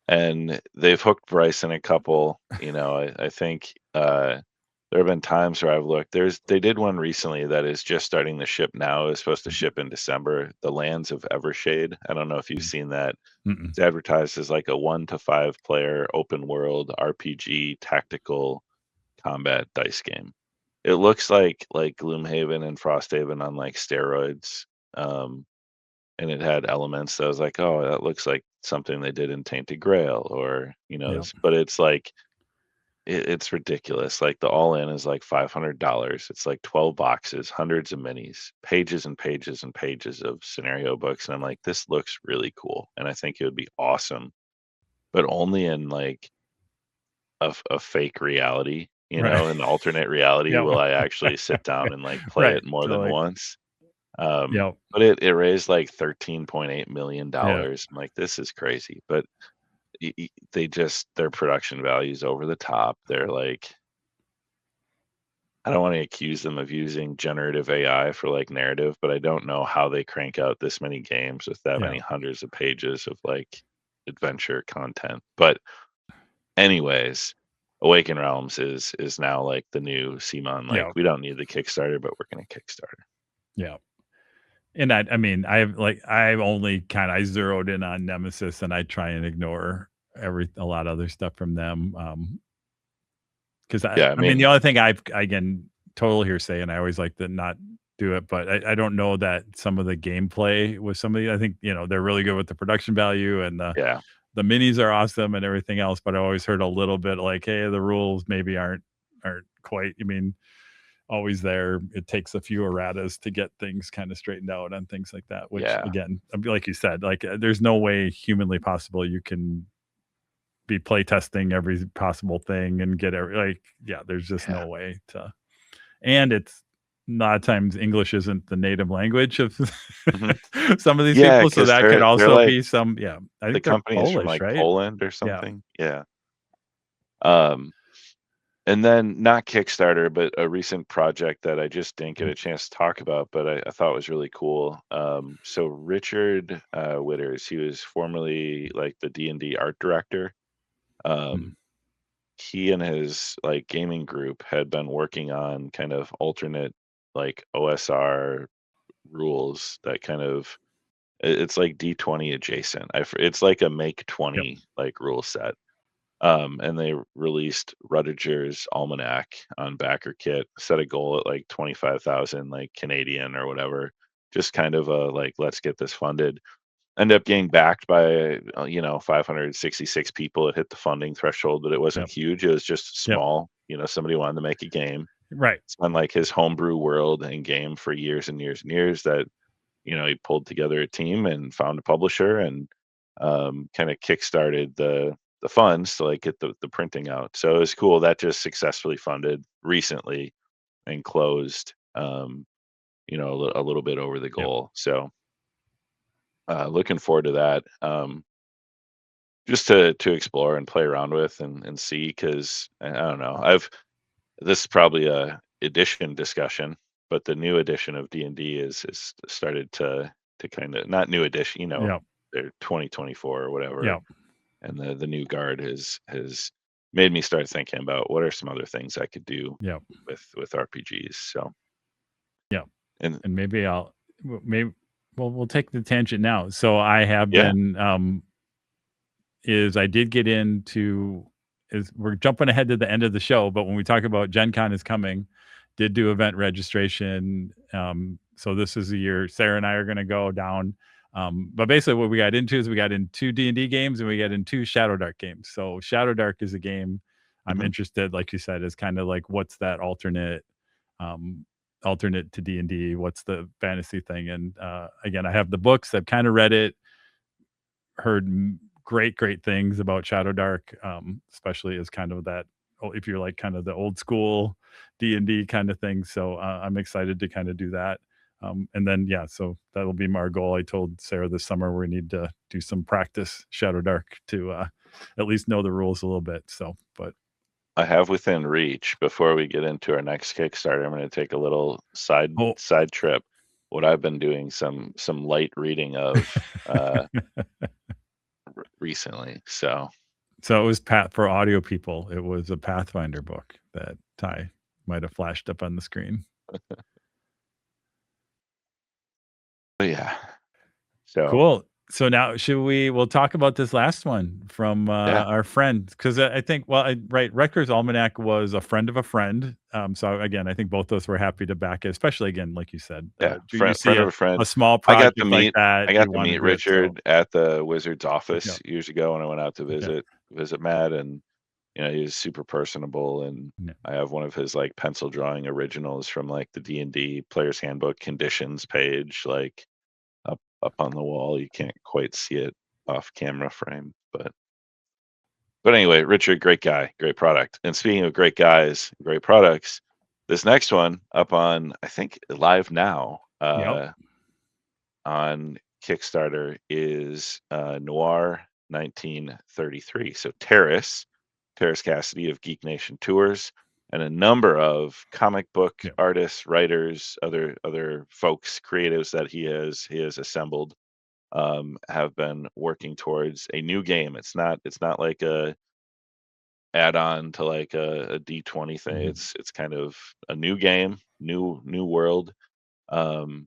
and they've hooked Bryce in a couple. I think there there have been times where I've looked. They did one recently that is just starting to ship now. It's supposed to ship in December. The Lands of Evershade. I don't know if you've seen that. Mm-mm. It's advertised as like a 1 to 5 player open world RPG tactical combat dice game. It looks like Gloomhaven and Frosthaven on like steroids. Um, and it had elements that I was like, oh, that looks like something they did in Tainted Grail, or Yep. but it's like it's ridiculous. Like the all in is like $500. It's like 12 boxes, hundreds of minis, pages and pages and pages of scenario books, and I'm like, this looks really cool, and I think it would be awesome, but only in like a fake reality, Right. an alternate reality. Yep. Will I actually sit down and like play Right. it more So than like, once? yep. But it raised like $13.8 million. Yeah. I'm like, this is crazy. But they just their production values over the top. They're like, I don't want to accuse them of using generative AI for like narrative, but I don't know how they crank out this many games with that Yeah. many hundreds of pages of like adventure content. But anyways, Awaken Realms is now like the new Simon. Yeah. Like, we don't need the Kickstarter, but we're gonna Kickstarter. Yeah. And I mean, I've only I zeroed in on Nemesis, and I try and ignore a lot of other stuff from them. Because Yeah, I I mean, the mean, only thing again, total hearsay, and I always like to not do it, but I don't know that some of the gameplay with somebody, I think, they're really good with the production value, and yeah, the minis are awesome and everything else, but I always heard a little bit like, hey, the rules maybe aren't quite, I mean, always there. It takes a few erratas to get things kind of straightened out and things like that, which yeah, again, like you said, like there's no way humanly possible you can be play testing every possible thing and get like, yeah, there's just yeah. no way to. And it's a lot of times English isn't the native language of Hmm. some of these Yeah, people, so because that could they're also like be some. Yeah, I the think they're company is from Polish, like right? Poland or Yeah. something. Yeah. Um, and then not Kickstarter, but a recent project that I just didn't get Mm, a chance to talk about, but I thought was really cool. So Richard Witters, he was formerly like the D&D art director. mm, Um, he and his like gaming group had been working on kind of alternate like OSR rules that kind of it's like D20 adjacent. It's like a make yep, 20 like rule set. And they released Rudiger's Almanac on backer kit, set a goal at like 25,000 like Canadian or whatever. Just kind of a like, let's get this funded. End up getting backed by 566 people. It hit the funding threshold, but it wasn't yep, huge. It was just yep. small. Somebody wanted to make a game. Right. It's been like his homebrew world and game for years and years and years that he pulled together a team and found a publisher and kind of kickstarted the funds to like get the printing out. So it was cool. That just successfully funded recently and closed. A little bit over the Yep. goal. So looking forward to that. Just to explore and play around with and see, because I don't know. This is probably a edition discussion, but the new edition of D&D is started to kind of not new edition, Yep. they're 2024 or whatever, Yep. and the new guard has made me start thinking about what are some other things I could do Yep. with RPGs. So Yep. and And maybe maybe well, we'll take the tangent now. So I have yeah, been is I did get into is we're jumping ahead to the end of the show, but when we talk about Gen Con is coming, did do event registration. So this is the year Sarah and I are going to go down. But basically what we got into is we got in 2 D&D games and we got in 2 Shadow Dark games. So Shadow Dark is a game I'm hmm interested, like you said, is kind of like what's that um, alternate to D&D, what's the fantasy thing. And again, I have the books, I've kind of read it, heard great things about Shadow Dark, especially as kind of that. Oh, if you're like kind of the old school D&D kind of thing, so I'm excited to kind of do that. And then yeah, so that'll be my goal. I told Sarah this summer we need to do some practice Shadow Dark to at least know the rules a little bit. So, but I have within reach. Before we get into our next Kickstarter, I'm going to take a little oh, side trip. What I've been doing some light reading of recently. So so it was Pat for audio people. It was a Pathfinder book that Ty might have flashed up on the screen. But yeah. So Cool. So now we'll talk about this last one from yeah, our friend, because I think, right, Rector's Almanac was a friend of a friend. So again, I think both of us were happy to back it, especially again, like you said, yeah. you see Friend of a friend. a small I got to project like meet that, I got you to want to meet do it. So Richard at the Wizard's office yep, years ago when I went out to okay, visit Matt, and he was super personable, and yeah. I have one of his like pencil drawing originals from like the D&D Player's Handbook conditions page, like up on the wall. You can't quite see it off camera frame, but anyway, Richard, great guy, great product. And speaking of great guys, great products, this next one up on, I think, live now Yep. on Kickstarter is Noir 1933. So Terrace Cassidy of Geek Nation Tours, and a number of comic book Yep. artists, writers, other folks, creatives that he has assembled, have been working towards a new game. It's not like a add on to like a D20 thing. Mhm. It's kind of a new game, new world. Um,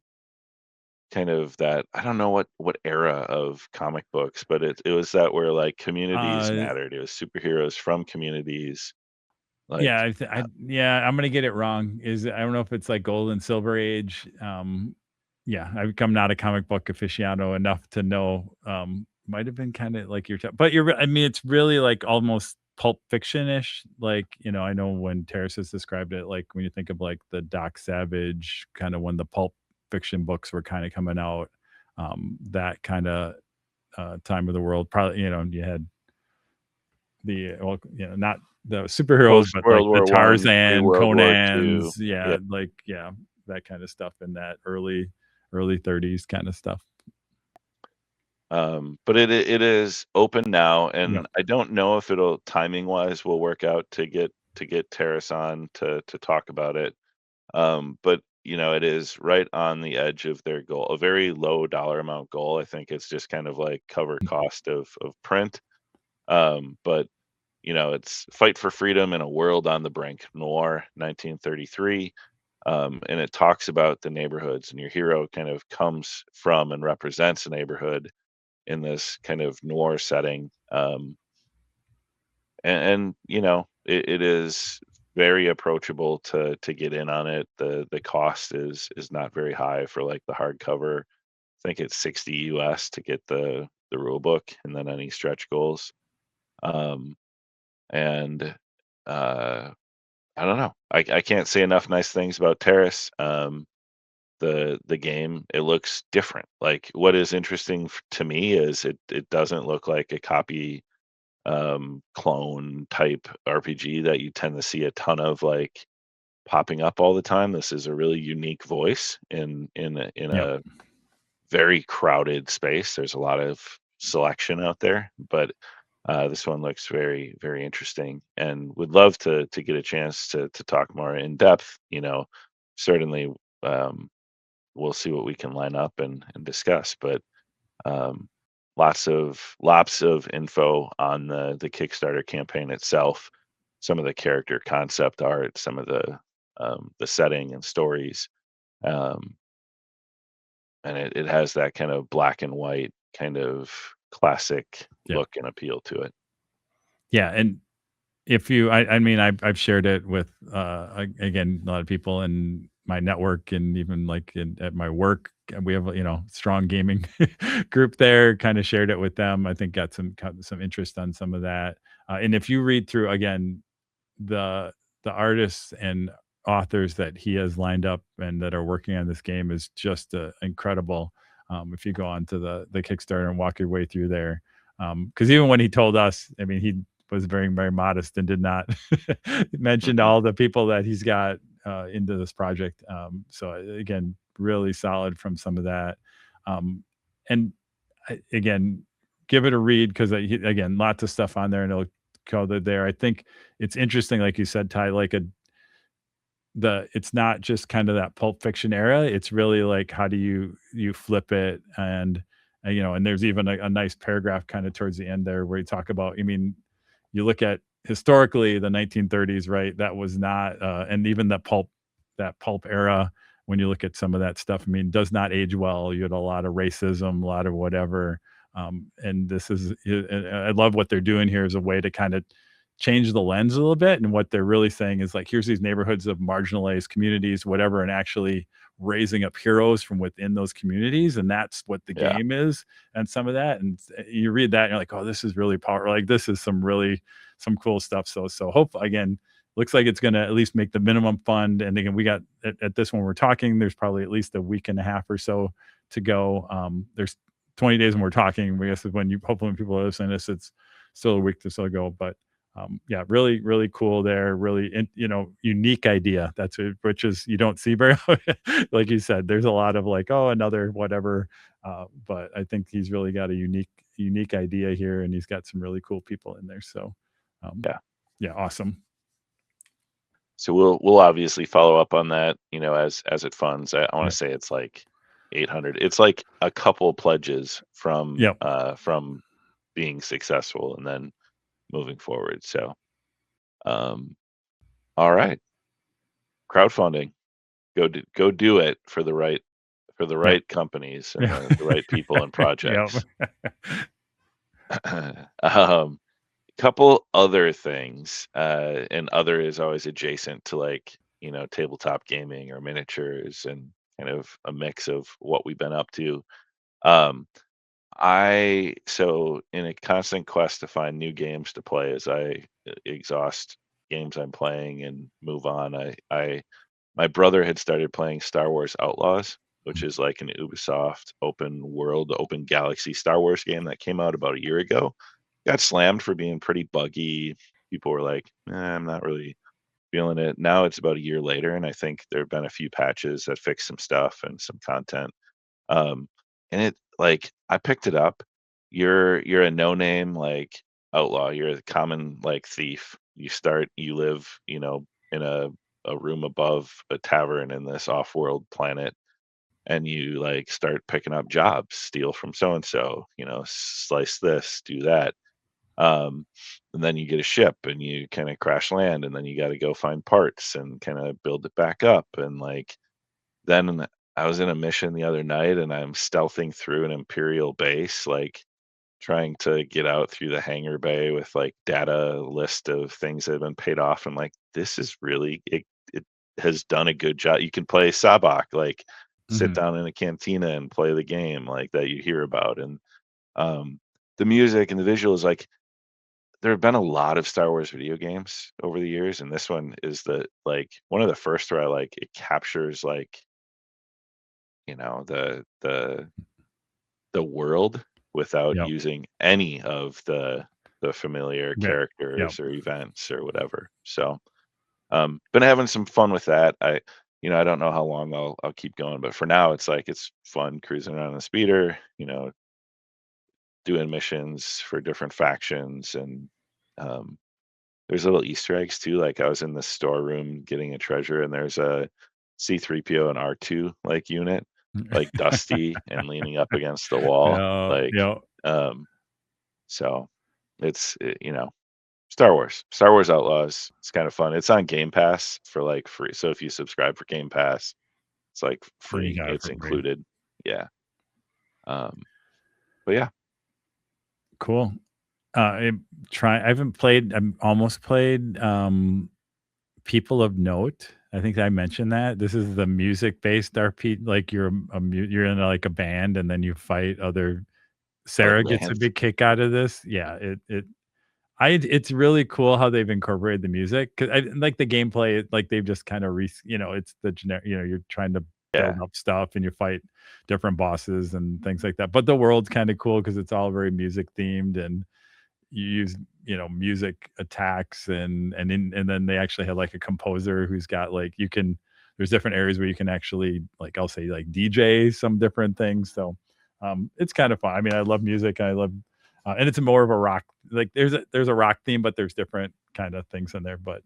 Kind of that, I don't know what era of comic books, but it was that where like communities Uh, mattered. It was superheroes from communities. Yeah, Like yeah, I'm gonna get it wrong. I don't know if it's like Gold and Silver Age. Yeah, I'm not a comic book aficionado enough to know. Might have been kind of like but I mean, it's really like almost pulp fiction-ish. Like, I know when Terrace has described it, like when you think of like the Doc Savage, kind of when the pulp fiction books were kind of coming out, that kind of time of the world. Probably, you had not the superheroes, post but like World the War One, pre Tarzan, World War Two. Conans, Yeah. that kind of stuff in that early 30s kind of stuff. But it is open now, Yep. and I don't know if it'll timing wise will work out to get Terrace on to talk about it. But it is right on the edge of their goal, a very low dollar amount goal. I think it's just kind of like cover cost of print. But it's fight for freedom in a world on the brink. Noir 1933. And it talks about the neighborhoods, and your hero kind of comes from and represents a neighborhood in this kind of noir setting. And it is very approachable to get in on it. The cost is not very high for like the hardcover. I think it's 60 US to get the rule book and then any stretch goals. Um, and I don't know. I can't say enough nice things about Terrace. The game, it looks different. Like what is interesting to me is it doesn't look like a copy clone type RPG that you tend to see a ton of like popping up all the time. This is a really unique voice in Yep. a very crowded space. There's a lot of selection out there, but this one looks very, very interesting, and would love to get a chance to talk more in depth. Certainly, um, we'll see what we can line up and discuss. But um, lots of info on the Kickstarter campaign itself, some of the character concept art, some of the setting and stories, um, and it has that kind of black and white kind of classic Yep. look and appeal to it. Yeah, and if you I mean, I've shared it with, again, a lot of people in my network, and even like at my work, and we have a, strong gaming group there, kinda shared it with them. I think got some interest on some of that. And if you read through, again, the artists and authors that he has lined up and that are working on this game is just, incredible. If you go on to the Kickstarter and walk your way through there. Because even when he told us, I mean, he was very, very modest and did not mention Mhm. all the people that he's got into this project. So again, really solid from some of that. And again, give it a read, because again, lots of stuff on there, and it'll cover there. I think it's interesting, like you said, Ty, like it's not just kind of that pulp fiction era. It's really like, how do you flip it? And and there's even a nice paragraph kind of towards the end there where you talk about, I mean, you look at historically the 1930s, right? That was not, and even that pulp era. When you look at some of that stuff, I mean, does not age well. You had a lot of racism, a lot of whatever. And this is, I love what they're doing here as a way to kind of change the lens a little bit. And what they're really saying is like, here's these neighborhoods of marginalized communities, whatever, and actually raising up heroes from within those communities. And that's what the Yeah. game is. And some of that, and you read that and you're like, oh, this is really powerful. Like this is some cool stuff. So hope again, looks like it's going to at least make the minimum fund. And again, we got at this one we're talking, there's probably at least a week and a half or so to go. There's 20 days when we're talking. We guess when hopefully when people are listening to this, it's still a week to still go. But yeah, really, really cool there. Really, unique idea. That's it, which is you don't see very, like you said, there's a lot of like, oh, another whatever. But I think he's really got a unique idea here, and he's got some really cool people in there. So, Yeah. yeah, awesome. So we'll obviously follow up on that, as it funds. I want Yeah. to say it's like 800. It's like a couple pledges from Yep. being successful and then moving forward. So, all right, crowdfunding, go do it for the Yep. right companies and the right people and Yep. projects. um, Couple other things, and other is always adjacent to like, tabletop gaming or miniatures and kind of a mix of what we've been up to. Um, so in a constant quest to find new games to play as I exhaust games I'm playing and move on, my brother had started playing Star Wars Outlaws, which is like an Ubisoft open world, open galaxy Star Wars game that came out about a year ago. Got slammed for being pretty buggy. People were like, I'm not really feeling it. Now it's about a year later, and I think there have been a few patches that fix some stuff and some content. Um, and it like I picked it up. You're a no name like outlaw. You're a common like thief. You live, in a room above a tavern in this off world planet, and you like start picking up jobs, steal from so and so, slice this, do that. Um, and then you get a ship and you kind of crash land, and then you got to go find parts and kind of build it back up. And like, then I was in a mission the other night and I'm stealthing through an Imperial base, like trying to get out through the hangar bay with like data list of things that have been paid off. And like, this is really, it has done a good job. You can play Sabak, like sit Mhm. down in a cantina and play the game like that you hear about. And um, the music and the visuals, like, there have been a lot of Star Wars video games over the years, and this one is one of the first where I like it captures like, the world without Yep. using any of the familiar Yeah. Yep. characters or events or whatever. So, been having some fun with that. I don't know how long I'll keep going, but for now it's like it's fun cruising around in a speeder, doing missions for different factions. And um there's little Easter eggs too. Like I was in the storeroom getting a treasure, and there's a C3PO and R2 like unit, like dusty and leaning up against the wall. Yeah, Like, yeah. um, so Star Wars Outlaws. It's kind of fun. It's on Game Pass for like free. So if you subscribe for Game Pass, it's like Then you free. got it It's for free. included. Yeah. Um, but yeah, Cool. I I haven't played, I'm almost played, People of Note. I think I mentioned that. This is the music-based RP, like you're in like a band and then you fight other. like Sarah gets a Lance. big kick out of this. Yeah, it's really cool how they've incorporated the music, 'cause I like the gameplay, like they've just kind of it's the generic, you're trying to build Yeah. up stuff and you fight different bosses and things like that. But the world's kind of cool because it's all very music themed, and you use, music attacks, and then they actually have like a composer who's got like there's different areas where you can actually, like, I'll say, like DJ some different things. So it's kind of fun. I mean, I love music. I love and it's more of a rock, like there's a rock theme, but there's different kind of things in there. But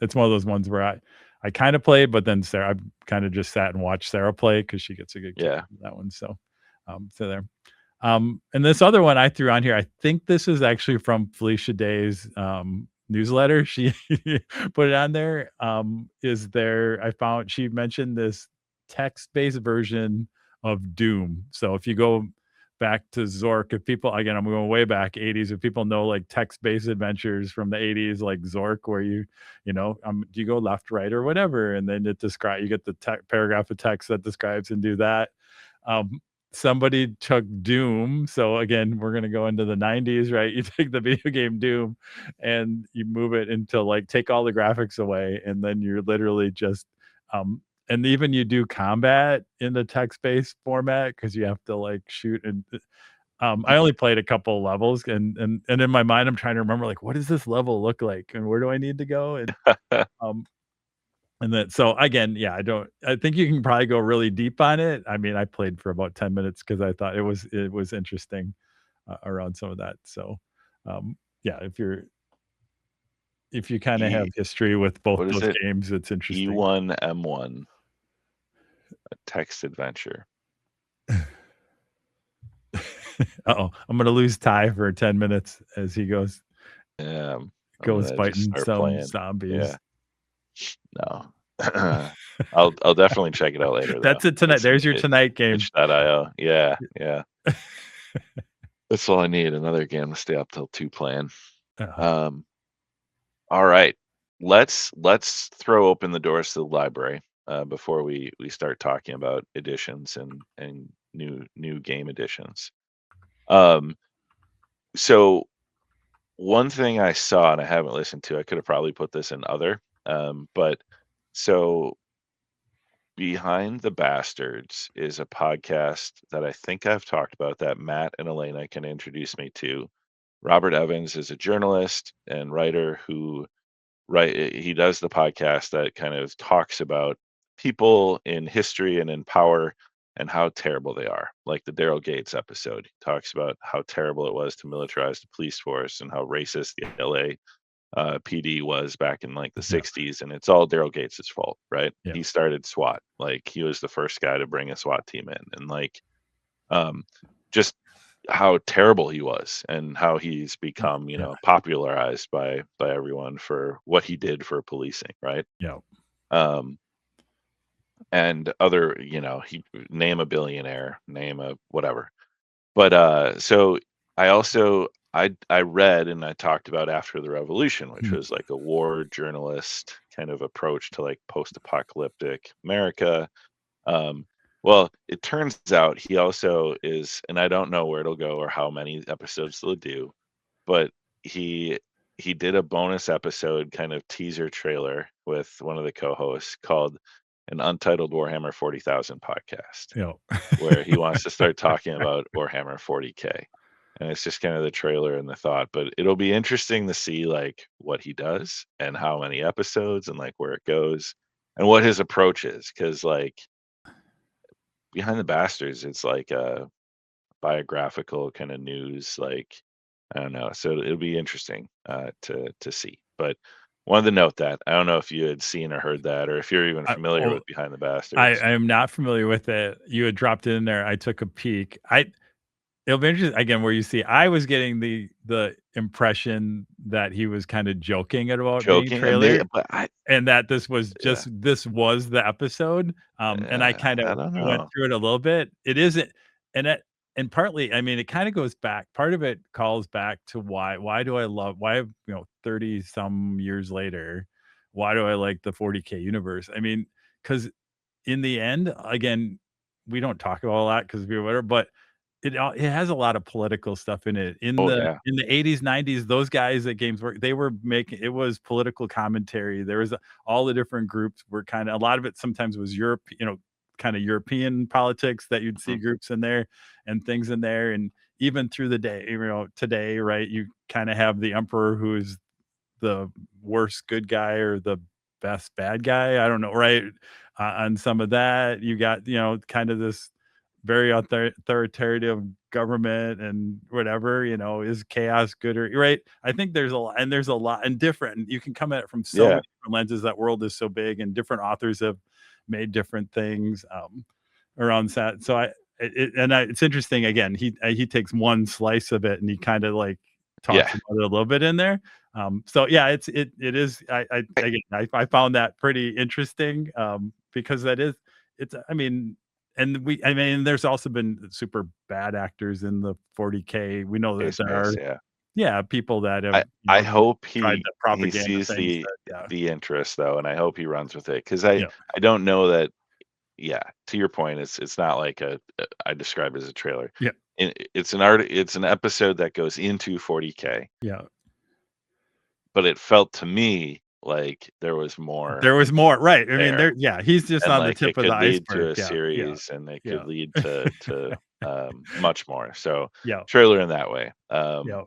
it's one of those ones where I kind of play, but then Sarah, I've kind of just sat and watched Sarah play because she gets a good kick Yeah. out of that one. So there. And this other one I threw on here, I think this is actually from Felicia Day's newsletter, she put it on there. Is there? I found she mentioned this text-based version of Doom. So if you go back to Zork, if people again, I'm going way back 80s. If people know like text-based adventures from the 80s, like Zork, where you go left, right, or whatever, and then you get the paragraph of text that describes and do that. Um, Somebody took Doom. So again, we're gonna go into the 90s, right? You take the video game Doom and you move it into like take all the graphics away, and then you're literally just and even you do combat in the text-based format because you have to like shoot and I only played a couple levels and in my mind I'm trying to remember like what does this level look like and where do I need to go? Um and then so again, yeah, I think you can probably go really deep on it. I mean, I played for about 10 minutes because I thought it was interesting around some of that. So yeah, if you kind of have E history with both what is those it? games, it's interesting. E1M1, a text adventure. Uh-oh, I'm gonna lose Ty for 10 minutes as he Yeah, I'm goes gonna just fighting start some playing. Yeah, zombies. no. I'll definitely check it out later though. That's it tonight. It's an There's your tonight game. itch.io. Yeah, yeah. That's all I need. Another game to stay up till 2 playing. Uh, Um, all right. Let's throw open the doors to the library before we start talking about editions and new game editions. Um, so one thing I saw and I haven't listened to, I could have probably put this in other, but so Behind the Bastards is a podcast that I think I've talked about that Matt and Elena can introduce me to. Robert Evans is a journalist and writer who he does the podcast that kind of talks about people in history and in power and how terrible they are. Like the Daryl Gates episode, he talks about how terrible it was to militarize the police force and how racist the LA PD was back in like the yeah, 60s, and it's all Daryl Gates' fault, right? yeah, He started SWAT, like he was the first guy to bring a SWAT team in, and like um, just how terrible he was, and how he's become, yeah, popularized by everyone for what he did for policing, right? yeah. Um, and other, he name a billionaire, name a whatever. But so I read and I talked about After the Revolution, which Hmm. was like a war journalist kind of approach to like post-apocalyptic America. Um, well, it turns out he also is, and I don't know where it'll go or how many episodes they'll do, but he he did a bonus episode kind of teaser trailer with one of the co-hosts called an Untitled Warhammer 40,000 podcast, Yeah. where he wants to start talking about Warhammer 40K. And it's just kind of the trailer and the thought, but it'll be interesting to see like what he does and how many episodes and like where it goes and what his approach is. Cause like Behind the Bastards, it's like a biographical kind of news, like I don't know. So it'll be interesting to see. But wanted to note that. I don't know if you had seen or heard that, or if you're even familiar Oh, with Behind the I Bastards. am not familiar with it. You had dropped it in there. I took a peek. It'll be interesting again where you see I was getting the impression that he was kind of joking about being Joking, and they trailer but I and that yeah, this was the episode. And I kind of I don't went know. through it a little bit. It isn't, and it, and partly, I mean, it kind of goes back. Part of it calls back to why do I love why 30 some years later, why do I like the 40K universe? I mean, because in the end, again, we don't talk about a lot because we're whatever, but it has a lot of political stuff in it. Oh yeah. In the 80s, 90s, those guys at Games Work, they were making it was political commentary. There was all the different groups were kind of a lot of it sometimes was Europe, kind of European politics that you'd see Mhm. groups in there and things in there. And even through the day, today, right, you kind of have the emperor who's the worst good guy or the best bad guy. I don't know, right? On some of that, you got kind of this very authoritarian government and whatever. Is chaos good or right? I think there's a lot, and there's a lot, and different. You can come at it from so Yeah. many different lenses. That world is so big, and different authors have made different things around that. So it's interesting. Again, he takes one slice of it, and he kind of like Yeah. talks about it a little bit in there So yeah, it is. I found that pretty interesting, because that is it's. I mean, I mean, there's also been super bad actors in the 40K. We know that there Space, are, yeah. yeah, people that have, I hope tried to he propaganda sees things that, yeah, the interest though, and I hope he runs with it because yeah, I don't know that. Yeah, to your point, it's not like I describe it as a trailer. yeah, It's an episode that goes into 40K, yeah. but it felt to me like there was more There was more, right? I mean, there, yeah, he's just and on the like tip it of the could lead to iceberg. a Yeah, yeah, series, and it yeah, could lead to much more. So yeah, trailer in that way, yeah.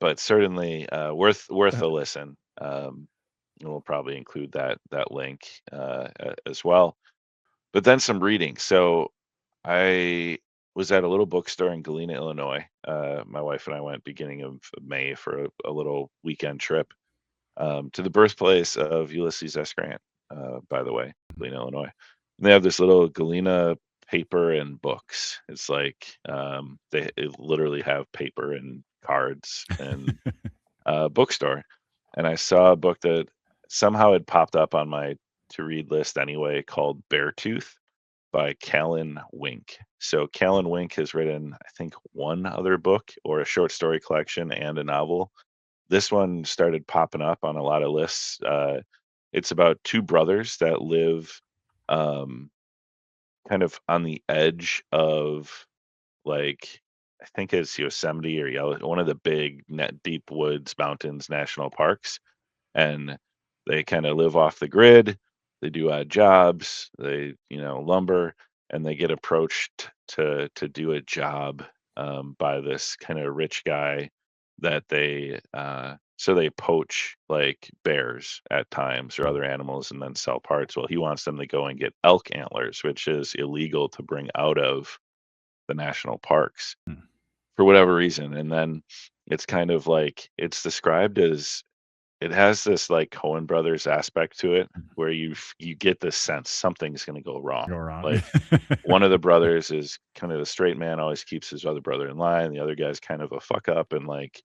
but certainly worth a listen. And we'll probably include that link as well. But then some reading. So I was at a little bookstore in Galena, Illinois. My wife and I went beginning of May for a little weekend trip to the birthplace of Ulysses S. Grant, by the way, Galena, Illinois. And they have this little Galena paper and books. It's like they literally have paper and cards and bookstore. And I saw a book that somehow had popped up on my to read list anyway called Beartooth by Callan Wink. So Callan Wink has written, I think, one other book or a short story collection and a novel. This one started popping up on a lot of lists. It's about two brothers that live um, kind of on the edge of like I think it's Yosemite or Yellow, one of the big net deep woods mountains national parks, and they kind of live off the grid. They do odd jobs. They, lumber, and they get approached to do a job by this kind of rich guy that they poach like bears at times or other animals and then sell parts. Well, he wants them to go and get elk antlers, which is illegal to bring out of the national parks Hmm. for whatever reason. And then it's kind of like it's described as it has this like Cohen brothers aspect to it where you get this sense something's going to go wrong. Go wrong. Like one of the brothers is kind of the straight man, always keeps his other brother in line. The other guy's kind of a fuck up, and like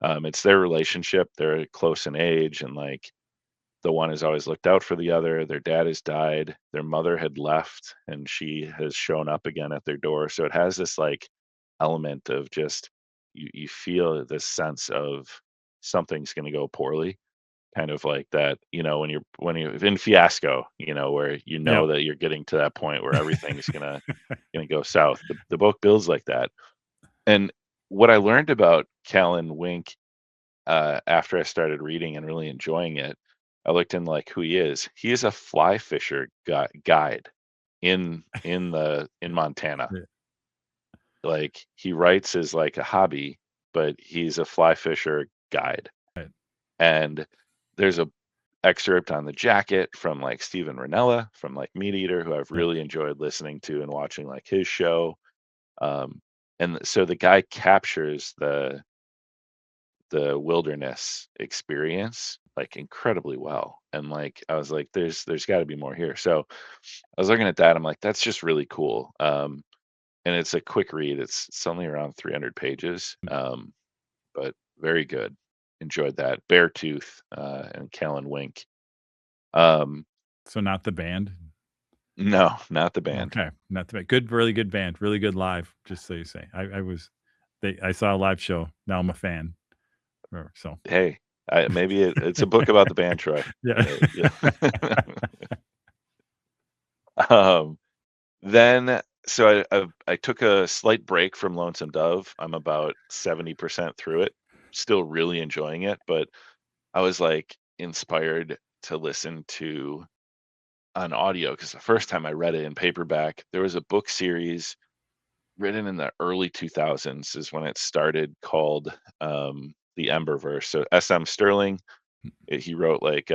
it's their relationship. They're close in age, and like the one has always looked out for the other. Their dad has died. Their mother had left, and she has shown up again at their door. So it has this like element of just you feel this sense of something's going to go poorly, kind of like that. When you're in fiasco, where Yeah. that you're getting to that point where everything's gonna go south. The book builds like that, and what I learned about Callan Wink after I started reading and really enjoying it, I looked in like who he is. He is a fly fisher guide in Montana. Yeah. Like he writes as like a hobby, but he's a fly fisher guide. Right. And there's a excerpt on the jacket from like Steven Ranella from like Meat Eater, who I've Yeah. really enjoyed listening to and watching like his show. Um, and so the guy captures the wilderness experience like incredibly well. And like I was like, there's got to be more here. So I was looking at that. I'm like, that's just really cool. And it's a quick read. It's only around 300 pages, but very good. Enjoyed that. Beartooth and Callan Wink. Um, So not the band. no, not the band. Okay, not the band. Good, really good band, really good live. Just so you say, I saw a live show. Now I'm a fan. So Hey, maybe it's a book about the band, Troy. yeah. Yeah. um, then so I took a slight break from Lonesome Dove. I'm about 70% through it. Still really enjoying it, but I was like inspired to listen to an audio because the first time I read it in paperback, there was a book series written in the early 2000s is when it started called the Emberverse. So S.M. Sterling, he wrote like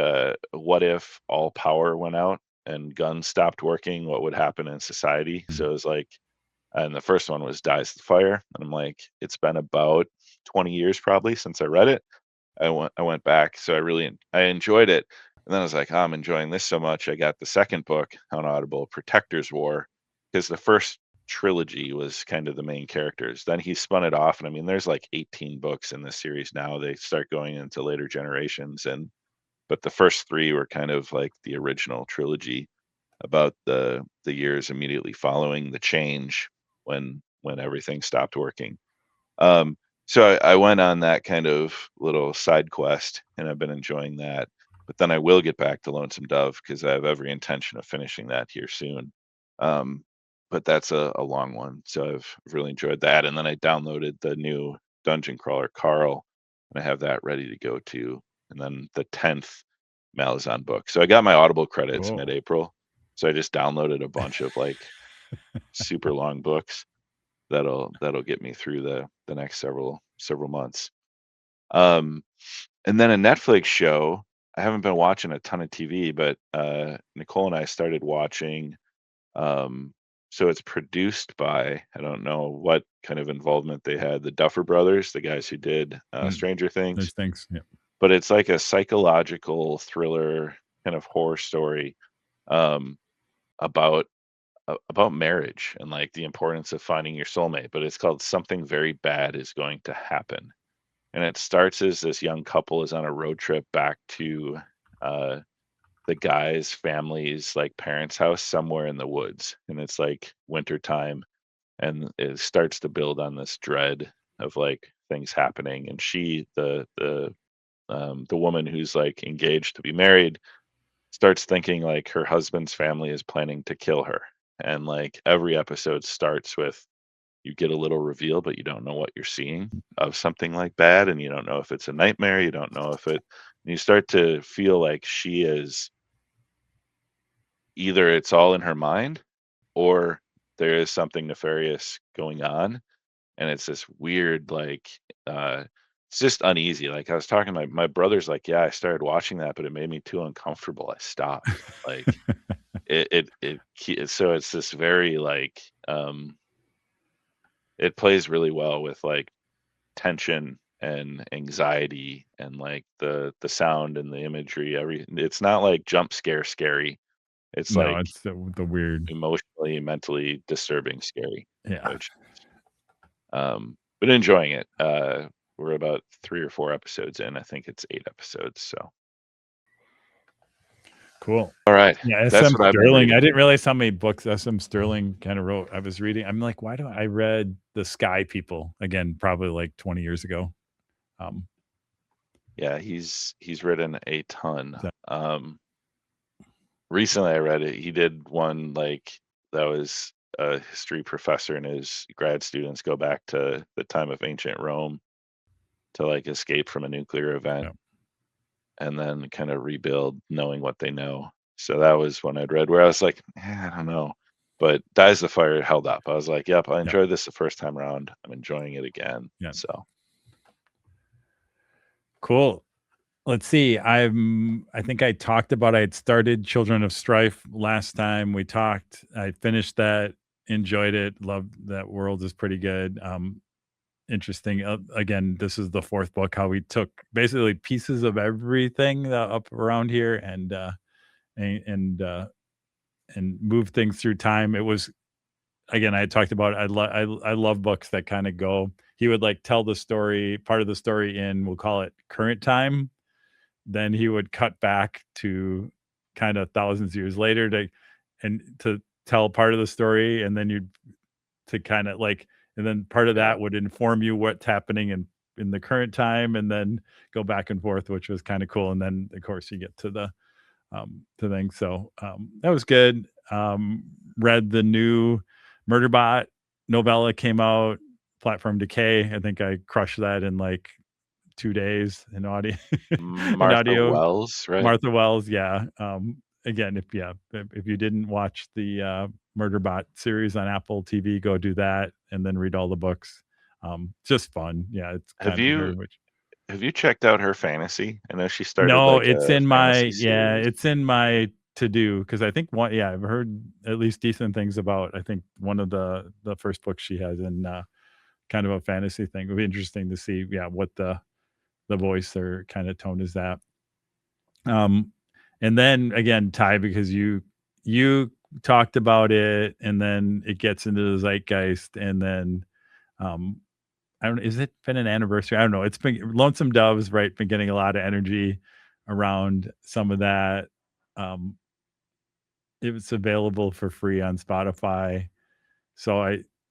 what if all power went out and guns stopped working, what would happen in society? So it was like, and the first one was Dies the Fire. And I'm like, it's been about 20 years probably since I read it. I went back, so I enjoyed it. And then I was like, oh, I'm enjoying this so much. I got the second book on Audible, Protector's War, because the first trilogy was kind of the main characters. Then he spun it off, and I mean, there's like 18 books in this series now. They start going into later generations, and but the first three were kind of like the original trilogy about the years immediately following the change when everything stopped working. So I went on that kind of little side quest, and I've been enjoying that. But then I will get back to Lonesome Dove because I have every intention of finishing that here soon. Um, but that's a long one, so I've really enjoyed that. And then I downloaded the new dungeon crawler Carl, and I have that ready to go too. And then the 10th Malazan book. So I got my Audible credits Whoa. mid-April, so I just downloaded a bunch of like super long books that'll get me through the next several months. Um, and then a Netflix show. I haven't been watching a ton of TV, but Nicole and I started watching. Um, so it's produced by, I don't know what kind of involvement they had, the Duffer Brothers, the guys who did Mm, Stranger Things, there's things. Yeah. but it's like a psychological thriller kind of horror story um, about about marriage and like the importance of finding your soulmate. But it's called Something Very Bad Is Going to Happen, and it starts as this young couple is on a road trip back to uh, the guy's family's like parents' house somewhere in the woods, and it's like winter time, and it starts to build on this dread of like things happening. And she, the woman who's like engaged to be married, starts thinking like her husband's family is planning to kill her. And like every episode starts with you get a little reveal, but you don't know what you're seeing of something like bad, and you don't know if it's a nightmare. You don't know if it. And you start to feel like she is either it's all in her mind, or there is something nefarious going on, and it's this weird like it's just uneasy. Like I was talking to my brother's like, yeah, I started watching that, but it made me too uncomfortable. I stopped. Like so it's this very like it plays really well with like tension and anxiety and like the sound and the imagery. It's not like jump scary. It's No, like it's the weird. emotionally, mentally disturbing scary, Yeah. which but enjoying it. We're about 3 or 4 episodes in. I think it's 8 episodes. So Cool. all right, Yeah, that's S.M. what I've been Sterling. I reading. didn't realize how many books S.M. Sterling kind of wrote. I was reading. I'm like, why do I read The Sky People again? Probably like 20 years ago. Um, Yeah, he's written a ton. so, Recently I read it. He did one like that was a history professor and his grad students go back to the time of ancient Rome to like escape from a nuclear event yeah, and then kind of rebuild knowing what they know. So that was one I'd read where I was like, I don't know. But Dies the Fire held up. I was like, yep, I yeah, enjoyed this the first time around. I'm enjoying it again. yeah. So Cool. Let's see. I think I talked about I had started Children of Strife last time we talked. I finished that, enjoyed it, loved that world is pretty good. Interesting. Again, this is the fourth book. How we took basically pieces of everything up around here and and uh, and moved things through time. It was again. I had talked about. I love books that kind of go. He would like tell the story, part of the story in we'll call it current time. Then he would cut back to kind of thousands of years later to tell part of the story, and then you'd to kind of like and then part of yeah. that would inform you what's happening in the current time and then go back and forth, which was kind of cool. And then of course you get to the thing. So that was good. Read the new Murderbot novella came out, Platform Decay. I think I crushed that in like 2 days in audio in Martha audio. Wells, right? Martha Wells, yeah. Again, if you didn't watch the Murderbot series on Apple TV, go do that and then read all the books. Just fun. Yeah, it's Have kind of you very much. have you checked out her fantasy? I know she started No, like it's a in fantasy my series. it's in my to do because I think one yeah I've heard at least decent things about. I think one of the first books she has in kind of a fantasy thing. It would be interesting to see what the voice or kind of tone is that. Um, and then again, Ty, because you talked about it, and then it gets into the zeitgeist, and then, um, I don't is it been an anniversary? I don't know. It's been Lonesome Doves, right, been getting a lot of energy around some of that. Um, it was available for free on Spotify. So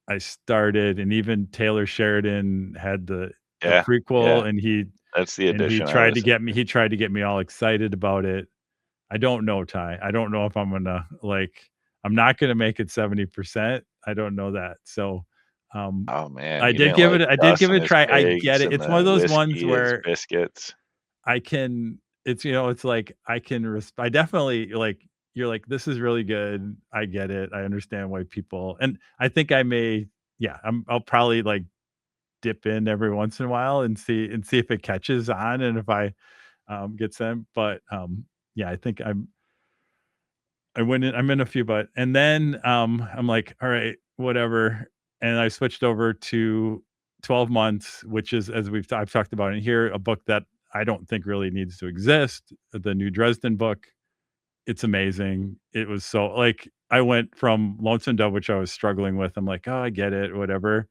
I started, and even Taylor Sheridan had the Yeah, prequel, yeah. and That's the he edition I tried to listened get me to. all excited about it. I don't know, Ty. I don't know if I'm gonna like I'm not gonna make it 70%. I don't know that. So um Oh man, you didn't I like did Gus give it and a his try. I get pigs it. and It's one of the those ones whiskey, his where biscuits. I can it's it's like I can I definitely like you're like, this is really good. I get it. I understand why people and I think I may yeah, I'll probably like dip in every once in a while and see if it catches on and if I get sent. But yeah, I think I'm in a few but and then I'm like, all right, whatever. And I switched over to 12 months, which is as I've talked about in here, a book that I don't think really needs to exist. The new Dresden book. It's amazing. It was so like I went from Lonesome Dove, which I was struggling with. I'm like, oh, I get it, whatever.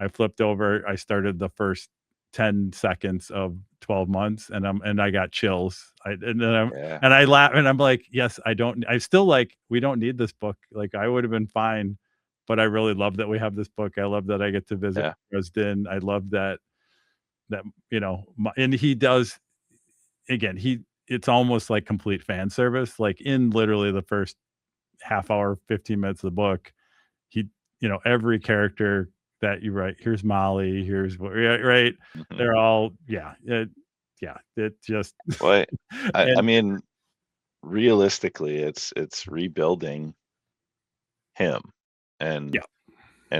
I flipped over. I started the first 10 seconds of 12 months and I got chills. Yeah, And I laugh and I'm like, yes, I still like we don't need this book. Like I would have been fine, but I really love that we have this book. I love that I get to visit yeah. Dresden. I love that and he does again, it's almost like complete fan service. Like in literally the first half hour, 15 minutes of the book, he, every character that you write, here's Molly, here's what, yeah, right. Mhm. They're all, yeah, it just, Well, I and mean, realistically, it's rebuilding him, and yeah,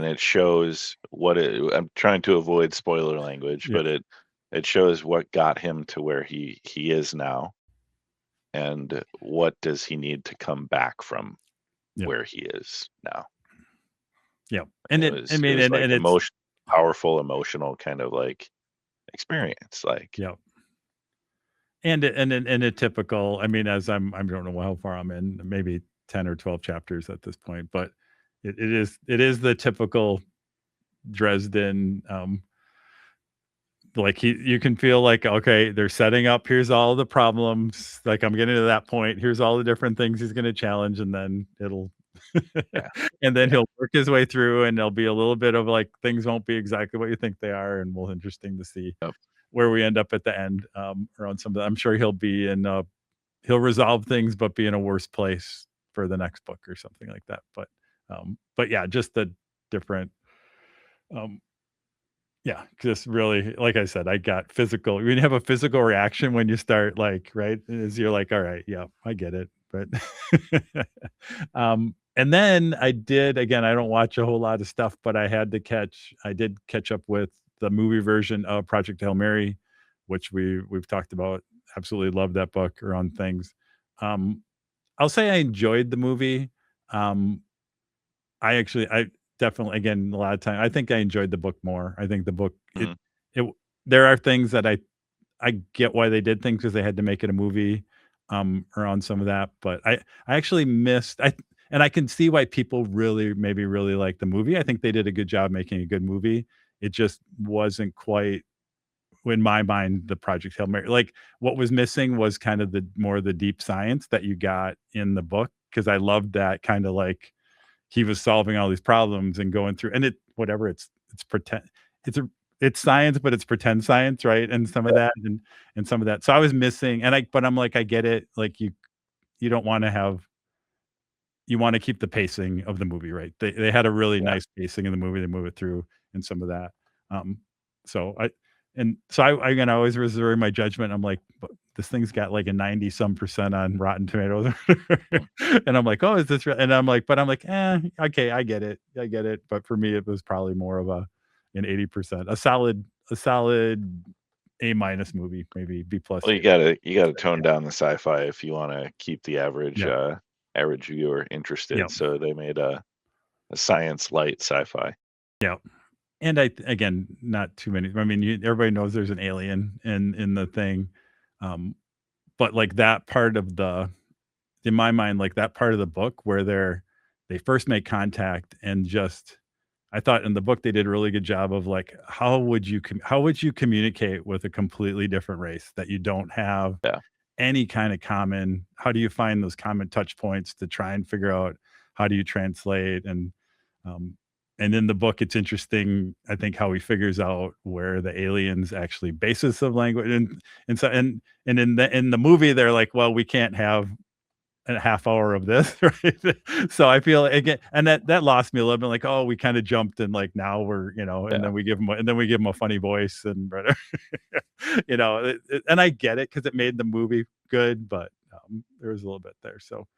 it shows what it. I'm trying to avoid spoiler language, yeah, but it shows what got him to where he is now, and what does he need to come back from yeah, where he is now. yeah. And And I it mean, was like and it's, emotion, powerful, emotional kind of like experience. Like, yeah. And a typical, I mean, as I don't know how far I'm in, maybe 10 or 12 chapters at this point, but it is the typical Dresden, like you can feel like okay they're setting up here's all the problems like I'm getting to that point here's all the different things he's going to challenge and then it'll yeah, and then yeah, he'll work his way through and there'll be a little bit of like things won't be exactly what you think they are and will interesting to see yep, where we end up at the end around some of that. I'm sure he'll be in he'll resolve things but be in a worse place for the next book or something like that but yeah just the different um yeah, just really, like I said, I got physical. When you have a physical reaction when you start, like, right, is you're like, all right, yeah, I get it. But, and then I did again. I don't watch a whole lot of stuff, but I did catch up with the movie version of Project Hail Mary, which we've talked about. Absolutely love that book around things. Um, I'll say I enjoyed the movie. Um, I definitely again, a lot of time I think I enjoyed the book more. I think the book mhm, it there are things that I get why they did things because they had to make it a movie, around some of that, but I actually missed and I can see why people really maybe really like the movie. I think they did a good job making a good movie. It just wasn't quite in my mind, the Project Hail Mary. Like, what was missing was kind of the more the deep science that you got in the book because I loved that kinda like he was solving all these problems and going through and it whatever it's pretend it's a it's science but it's pretend science right and some of yeah, that and some of that so I was missing and I but I'm like I get it like you don't want to have you want to keep the pacing of the movie right they had a really yeah. nice pacing in the movie they move it through and some of that um so I again I always reserve my judgment I'm like but this thing's got like a 90 some percent on Rotten Tomatoes Mm. and I'm like oh is this real? And I'm like but I'm like okay I get it but for me it was probably more of a an 80% a solid A minus movie maybe B plus Well, A you gotta tone down the sci-fi if you want to keep the average yeah average viewer yeah interested. So they made a science light sci-fi. yeah and I again not too many I mean everybody knows there's an alien in the thing um but like that part of the in my mind, like that part of the book where they're they first make contact, and just I thought in the book they did a really good job of like how would you communicate with a completely different race that you don't have Yeah. any kind of common, how do you find those common touch points to try and figure out how do you translate, um and in the book it's interesting I think how he figures out where the aliens actually basis of language, and so and in the movie they're like, well, we can't have a half hour of this, right? So I feel again, and that lost me a little bit. Like, oh, we kind of jumped, and like now we're, and Yeah. then we give him a funny voice, and and I get it because it made the movie good, but there was a little bit there. So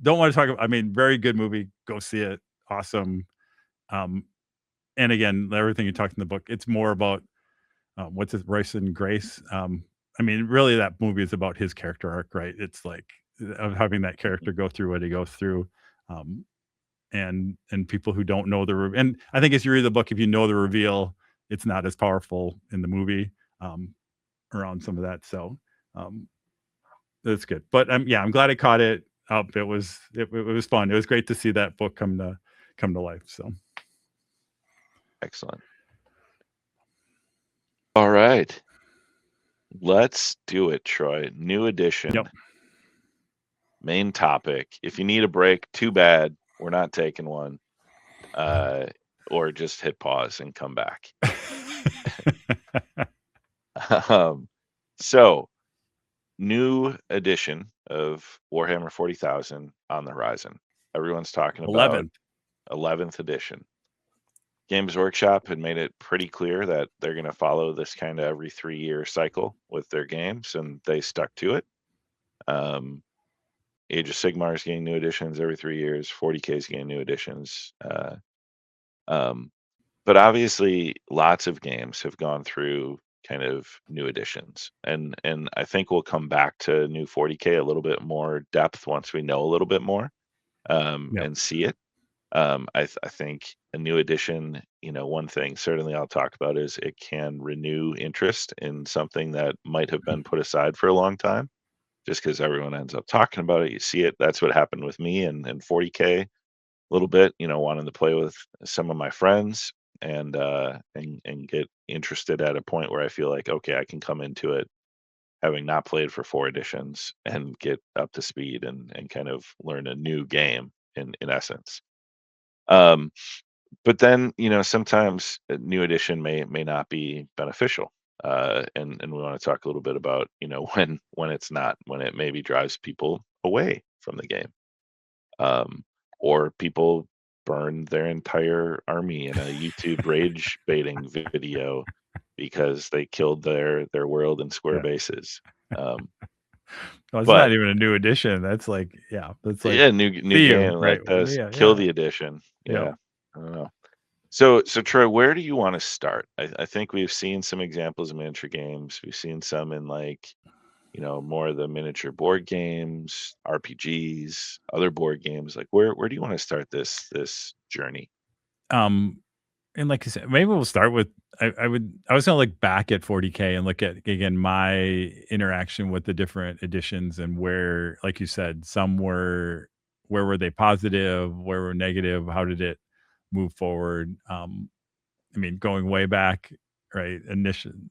don't want to talk about. I mean, very good movie. Go see it. Awesome. Um, and again, everything you talked in the book, it's more about what's it, Royce and Grace. I mean, really, that movie is about his character arc, right? It's like of having that Mhm. character go through what he goes through, um, and people who don't know and I think as you read the book, if you know the reveal, it's not as powerful in the movie um, around some of that. So um, that's good. But yeah, I'm glad I caught it up. It was fun. It was great to see that book come to life. So Excellent. All right. Let's do it, Troy. New yep. edition, main topic. If you need a break, too bad. We're not taking one. Uh, or just hit pause and come back. Um, so, new edition of Warhammer 40,000 on the horizon. Everyone's talking about 11th. 11th edition. Games Workshop had made it pretty clear that they're going to follow this kind of every 3-year cycle with their games, and they stuck to it. Um, Age of Sigmar is getting new editions every 3 years. 40K is getting new editions. Um, but obviously, lots of games have gone through kind of new editions, and I think we'll come back to new 40K a little bit more depth once we know a little bit more Yep. and see it. I think a new edition, one thing certainly I'll talk about is it can renew interest in something that might have been put aside for a long time, just because everyone ends up talking about it. You see it. That's what happened with me and 40K a little bit. Wanting to play with some of my friends and get interested at a point where I feel like okay, I can come into it having not played for 4 editions and get up to speed and kind of learn a new game in essence. Um, but then sometimes a new edition may not be beneficial, and we want to talk a little bit about when it's not, when it maybe drives people away from the game, um, or people burn their entire army in a YouTube rage baiting video because they killed their world in square Yeah. bases. Um, Well, it's but not even a new edition. That's like yeah, new theme, game right? like this, Yeah, kill yeah. the edition. Yep. Yeah, I don't know. So Troy, where do you want to start? I think we've seen some examples of miniature games. We've seen some in like, more of the miniature board games, RPGs, other board games. Like where do you want to start this journey? Um, and like I said, maybe we'll start with I was gonna look back at 40K and look at again my interaction with the different editions and where, like you said, some were where were they positive, where were negative, how did it move forward? I mean, going way back, right?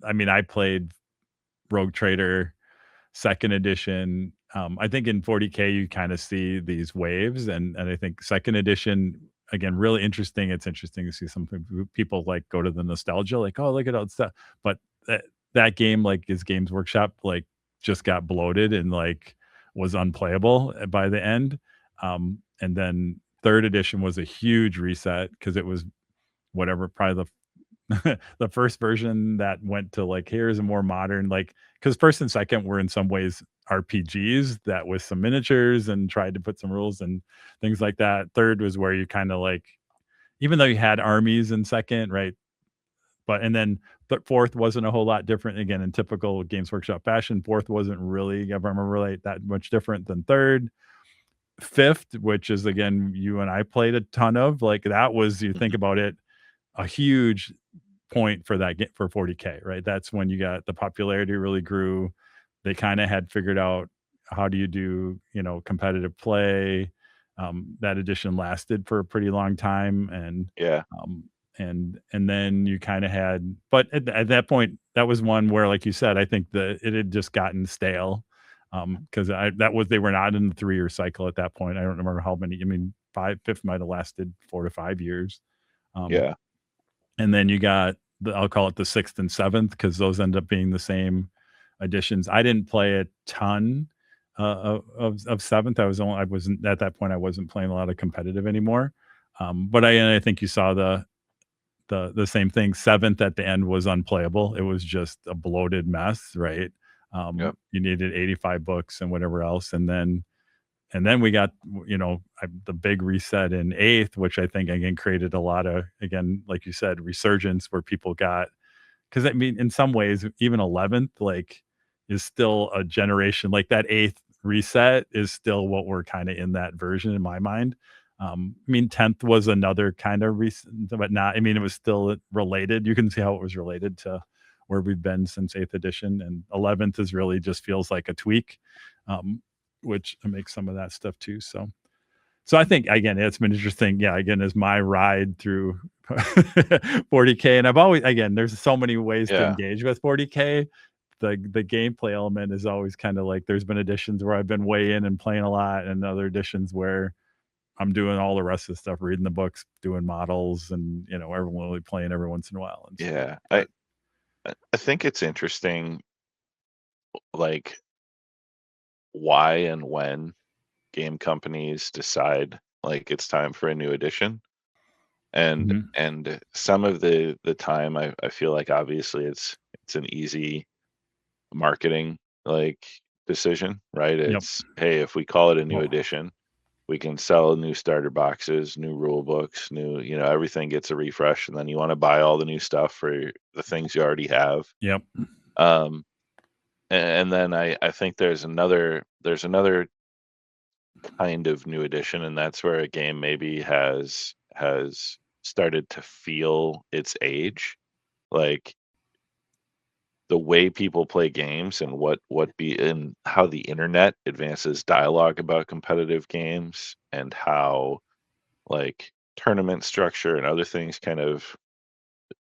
I mean, I played Rogue Trader second edition. I think in 40K you kind of see these waves, and I think second edition again really interesting. It's interesting to see some people like go to the nostalgia, like oh look at all that stuff, but that game like is Games Workshop like just got bloated and like was unplayable by the end. And then third edition was a huge reset because it was whatever probably the first version that went to like here's a more modern like because first and second were in some ways RPGs that with some miniatures and tried to put some rules and things like that. Third was where you kind of like even though you had armies in second, right? But and then fourth wasn't a whole lot different again in typical Games Workshop fashion. Fourth wasn't really, if I remember right, that much different than third. Fifth, which is again you and I played a ton of, like that was you think Mhm. about it, a huge point for that for 40K, right? That's when you got the popularity really grew. They kind of had figured out how do you do, competitive play. That edition lasted for a pretty long time, Yeah. um, and then you kind of had, but at that point, that was one where, like you said, I think that it had just gotten stale, because I that was they were not in the 3-year cycle at that point. I don't remember how many. I mean, fifth might have lasted 4 to 5 years. Um, Yeah. and then you got I'll call it the sixth and seventh, because those end up being the same editions. I didn't play a ton of seventh. I wasn't at that point. I wasn't playing a lot of competitive anymore. But I think you saw the same thing. Seventh at the end was unplayable. It was just a bloated mess, right? Yep. You needed 85 books and whatever else, and then we got, the big reset in eighth, which I think again created a lot of, again, like you said, resurgence, where people got, because I mean, in some ways, even 11th, like, is still a generation, like that eighth reset is still what we're kind of in that version in my mind. I mean, 10th was another kind of reset, but not, I mean, it was still related. You can see how it was related to where we've been since eighth edition. And 11th is really just feels like a tweak, um, which makes some of that stuff too. So I think, again, it's been interesting. Yeah, again, as my ride through 40K, and I've always, again, there's so many ways to Yeah. engage with 40K. The gameplay element is always kind of like, there's been editions where I've been way in and playing a lot, and other editions where I'm doing all the rest of the stuff, reading the books, doing models, and everyone will be playing every once in a while. And so, Yeah. but I think it's interesting, like why and when game companies decide like it's time for a new edition. And mhm. some of the time I feel like obviously it's an easy marketing like decision, right? Yep. It's, hey, if we call it a new Well, edition, we can sell new starter boxes, new rule books, new, everything gets a refresh, and then you want to buy all the new stuff for the things you already have. yep. Um, and then I think there's another kind of new edition, and that's where a game maybe has started to feel its age, like the way people play games and what be and how the internet advances dialogue about competitive games, and how like tournament structure and other things kind of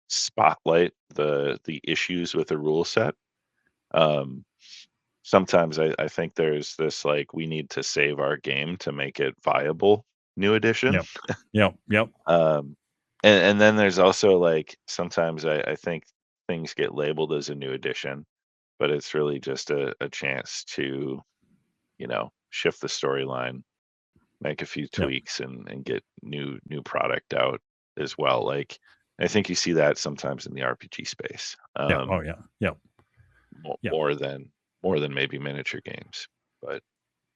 spotlight the issues with the rule set. um Sometimes I think there's this like, we need to save our game to make it viable new edition. Yep. Yep. Yep. um and then there's also like, sometimes I think things get labeled as a new edition, but it's really just a chance to, shift the storyline, make a few Yep. tweaks, and get new product out as well. Like, I think you see that sometimes in the RPG space, Yep. Oh yeah. Yep. Yep. more than maybe miniature games. But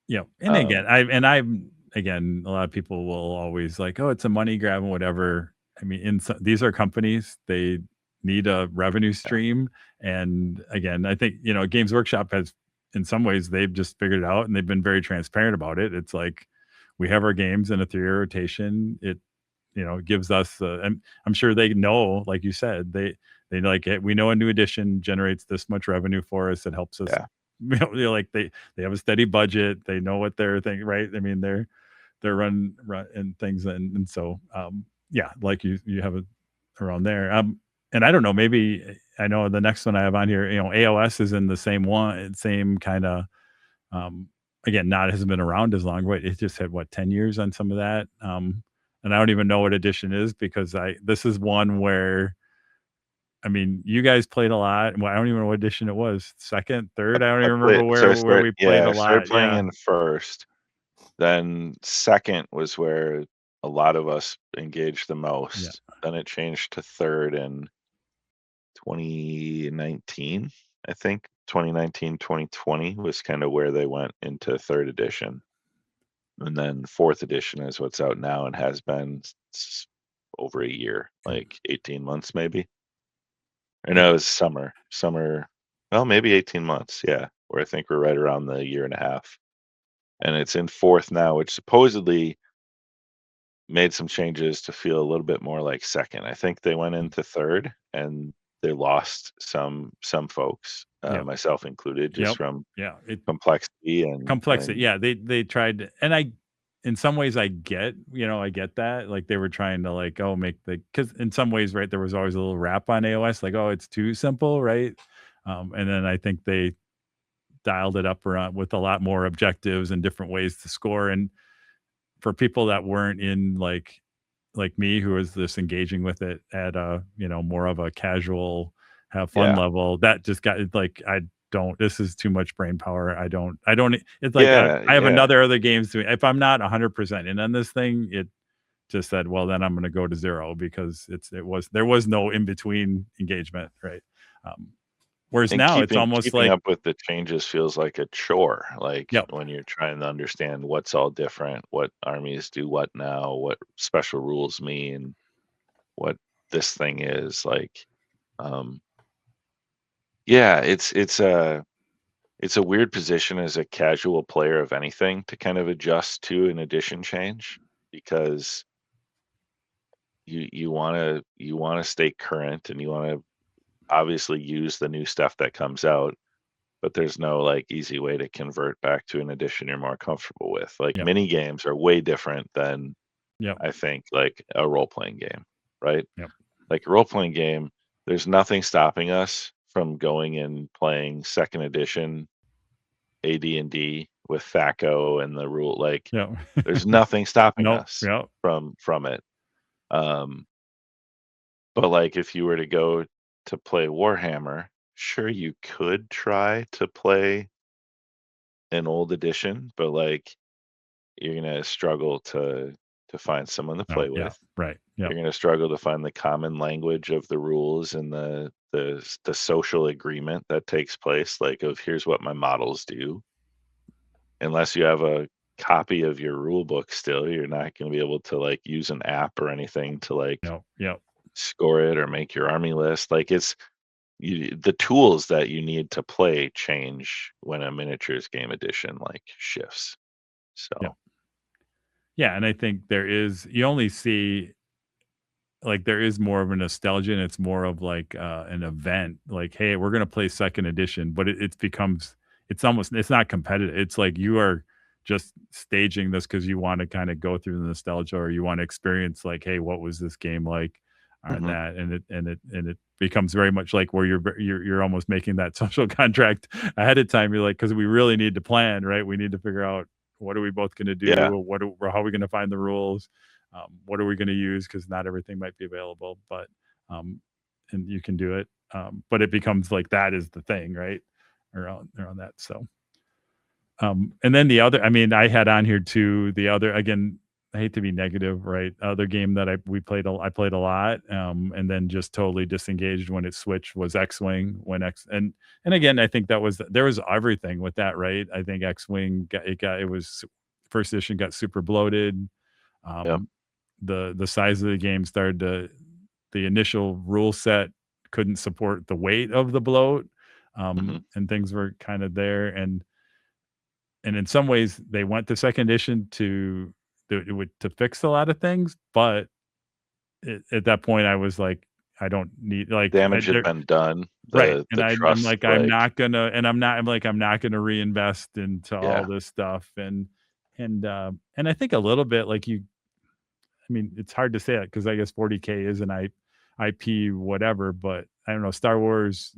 Yeah, and again, um, I'm again, a lot of people will always like, oh, it's a money grab and whatever. I mean, these are companies; they need a revenue yeah, stream, and again, I think Games Workshop has, in some ways, they've just figured it out, and they've been very transparent about it. It's like, we have our games in a 3-year rotation. It gives us, I'm sure they know, like you said, they like it. We know a new edition generates this much revenue for us. It helps us. yeah, Like they have a steady budget. They know what they're thinking, right? I mean, they're run and things, and so yeah, like you have it around there. And I don't know, maybe I know the next one I have on here, AOS is in the same kind of, um, again, not hasn't been around as long, right? It just had, what, 10 years on some of that. And I don't even know what edition is, because this is one where, I mean, you guys played a lot. Well, I don't even know what edition it was. Second, third, I don't I even play remember so where we played a I started lot. playing Yeah. in first. Then second was where a lot of us engaged the Yeah. most. Then it changed to third in 2019, I think. 2019, 2020 was kind of where they went into third edition. And then fourth edition is what's out now, and has been over a year, Okay. like 18 months maybe. Or Yeah. no, it was summer, well, maybe 18 months, yeah, where I think we're right around the year and a half. And it's in fourth now, which supposedly made some changes to feel a little bit more like second. I think they went Mm. into third, and they lost some folks, Yep. myself included, just Yep. from Yeah. complexity and Complexity. Yeah. They tried to, and in some ways I get, I get that. Like they were trying to like, oh, make because in some ways, right, there was always a little rap on AOS, like, oh, it's too simple, right? And then I think they dialed it up around with a lot more objectives and different ways to score. And for people that weren't in like me, who was just engaging with it at a, more of a casual have fun Yeah. level, that just got like, I don't, this is too much brain power. I don't, it's like Yeah. I have Yeah. other games to, if I'm not 100% in on this thing, it just said, well, then I'm going to go to 0 because there was no in between engagement, right? Um, Whereas And now it's almost keeping like, up with the changes feels like a chore. Like yep, when you're trying to understand what's all different, what armies do what now, what special rules mean, what this thing is like. Um, yeah, it's a weird position as a casual player of anything to kind of adjust to an edition change because you want to stay current and you want to obviously use the new stuff that comes out, but there's no like easy way to convert back to an edition you're more comfortable with. Like yep, mini games are way different than yep, I think like a role playing game, right? yep, Like a role playing game, there's nothing stopping us from going and playing second edition AD&D with THACO and the rule. Like yep. there's nothing stopping Nope, us yep, from it. Um, but like if you were to go to play Warhammer, sure you could try to play an old edition, but like you're gonna struggle to find someone to no, play yeah, with. right, yep, You're gonna struggle to find the common language of the rules and the social agreement that takes place, like of here's what my models do. Unless you have a copy of your rule book still, you're not gonna be able to like use an app or anything to like yep, yep, score it or make your army list. Like the tools that you need to play change when a miniatures game edition like shifts. yep. So Yeah, and I think you only see, like, there is more of a nostalgia, and it's more of like an event. Like, hey, we're gonna play second edition, but it becomes, it's not competitive. It's like you are just staging this because you want to kind of go through the nostalgia, or you want to experience like, hey, what was this game like, or mhm. that, and it becomes very much like where you're almost making that social contract ahead of time. You're like, because we really need to plan, right? We need to figure out what are we both going to Yeah, do, how are we going to find the rules, what are we going to use, because not everything might be available, but um, and you can do it, but it becomes like that is the thing, right, around that. So and then the other, I mean, I had on here too, the other, again, I hate to be negative, right, other game that I played a lot, and then just totally disengaged when it switched, was X-Wing. When X and again, I think there was everything with that, right? I think X-Wing it was first edition, got super bloated. yep, um the size of the game started to, the initial rule set couldn't support the weight of the bloat, mhm, and things were kind of there, and in some ways they went to second edition to fix a lot of things, but at that point I was like, I don't need like damage had been done, right, and the I'm trust, like, like I'm not gonna reinvest into all yeah, this stuff, and I think a little bit like you, I mean, it's hard to say it because I guess 40K is an IP whatever, but I don't know, Star Wars,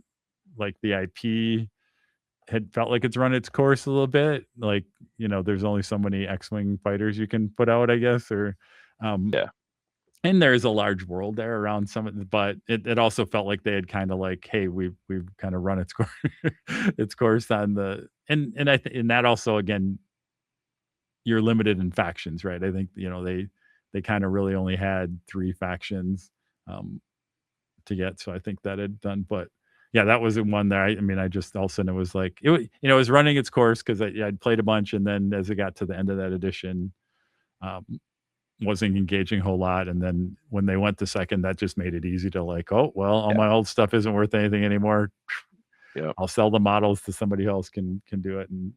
like the IP had felt like it's run its course a little bit. Like, there's only so many X-Wing fighters you can put out, I guess, or um yeah, and there's a large world there around some of the, but it also felt like they had kind of like, hey, we've kind of run its course its course on the, and that also, again, you're limited in factions, right? I think, they kind of really only had 3 factions um to get. So I think that had done, but yeah, that was the one that I mean, I just all of a sudden it was like it was running its course because I'd played a bunch, and then as it got to the end of that edition, um, wasn't engaging a whole lot, and then when they went to second, that just made it easy to like, oh well, all yeah, my old stuff isn't worth anything anymore. yep. I'll sell the models to somebody else can do it, and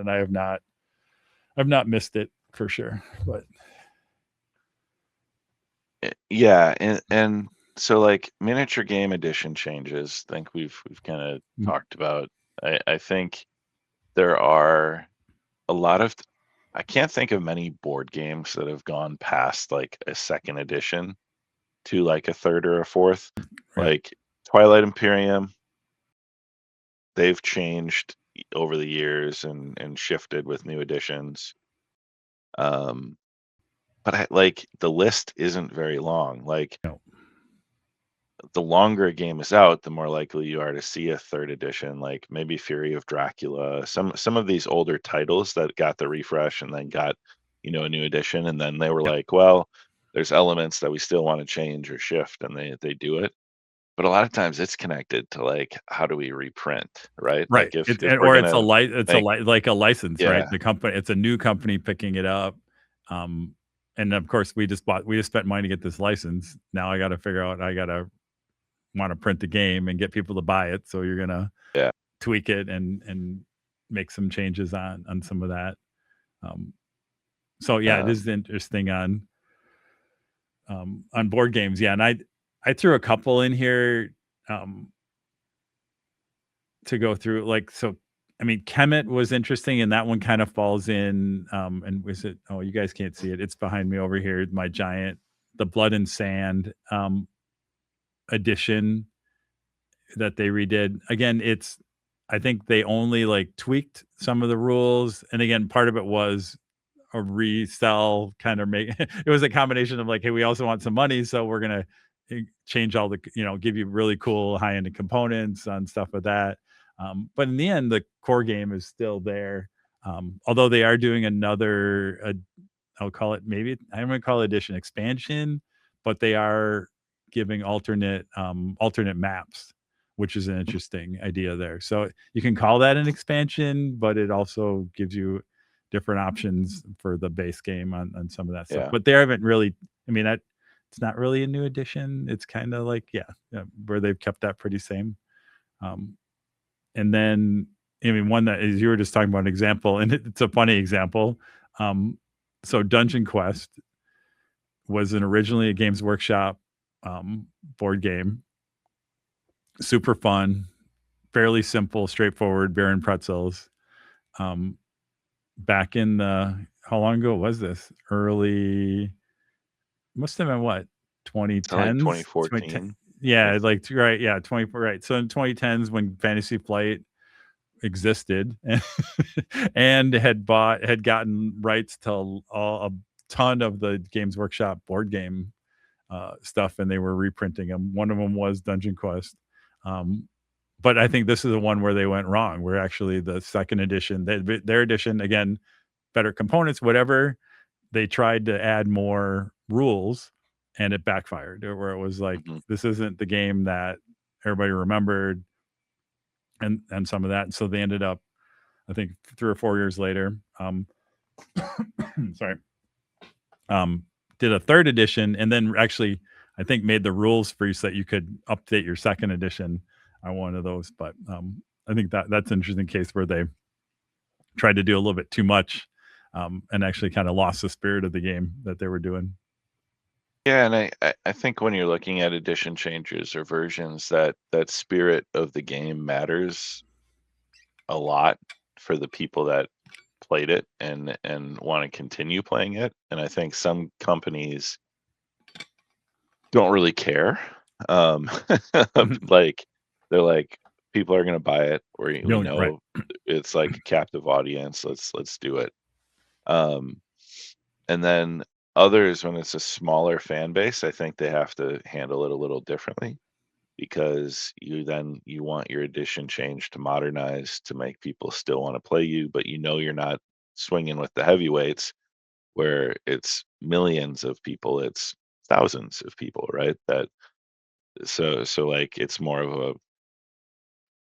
I've not missed it for sure, but Yeah, and so like miniature game edition changes, I think we've kind of mm, talked about. I think there are a lot of I can't think of many board games that have gone past like a second edition to like a third or a fourth. Right. Like Twilight Imperium, they've changed over the years and shifted with new editions. Um, but like the list isn't very long. Like No. the longer a game is out, the more likely you are to see a third edition, like maybe Fury of Dracula, some of these older titles that got the refresh and then got, a new edition, and then they were Yep. like, well, there's elements that we still want to change or shift, and they do it. But a lot of times it's connected to like how do we reprint, right? Right. Like if It's if we're or it's a gonna make like a license, right? yeah, The company, it's a new company picking it up. Um, and of course we just spent money to get this license. Now I got to figure out I got to want to print the game and get people to buy it. So you're gonna yeah, tweak it and make some changes on some of that. Um, so yeah, it is um, interesting on board games. Yeah, and I threw a couple in here um, to go through. Like so, I mean, Kemet was interesting, and that one kind of falls in. And was it? Oh, you guys can't see it. It's behind me over here. My giant, the Blood and Sand edition that they redid. Again, it's I think they only like tweaked some of the rules, and again, part of it was a resell kind of make it was a combination of like, hey, we also want some money, so we're gonna change all the give you really cool high end components on stuff with that. But in the end, the core game is still there. Although they are doing another, I'll call it maybe I'm gonna call it edition expansion, but they are giving alternate maps, which is an interesting idea there. So you can call that an expansion, but it also gives you different options for the base game on some of that stuff. yeah, But they haven't really, I mean, that it's not really a new edition. It's kind of like, yeah, where they've kept that pretty same. Um, and then, I mean, one that is you were just talking about an example, and it's a funny example. Um, so Dungeon Quest was originally a Games Workshop board game, super fun, fairly simple, straightforward, beer and pretzels. Um, back in the how long ago was this? Early must have been what it's like 2010s, 2010. 2014, I Yeah, think. like right, yeah, 24 right. So in 2010s when Fantasy Flight existed and had gotten rights to a ton of the Games Workshop board game stuff, and they were reprinting them. One of them was Dungeon Quest. Um, but I think this is the one where they went wrong. Where actually the second edition, their edition again, better components, whatever. They tried to add more rules, and it backfired. Where it was like, Hmm. this isn't the game that everybody remembered, and some of that. So they ended up, I think, 3 or 4 years later. Sorry, did a third edition, and then actually, I think made the rules for you so that you could update your second edition on one of those. But I think that's an interesting case where they tried to do a little bit too much, and actually kind of lost the spirit of the game that they were doing. Yeah, and I think when you're looking at edition changes or versions, that spirit of the game matters a lot for the people that played it and want to continue playing it. And I think some companies don't really care. Um, like they're like, people are gonna buy it. We No, right. know it's like a captive audience. Let's do it. Um, and then others, when it's a smaller fan base, I think they have to handle it a little differently because you want your edition change to modernize to make people still want to play you, but you're not swinging with the heavyweights where it's millions of people, it's thousands of people, right? That so like it's more of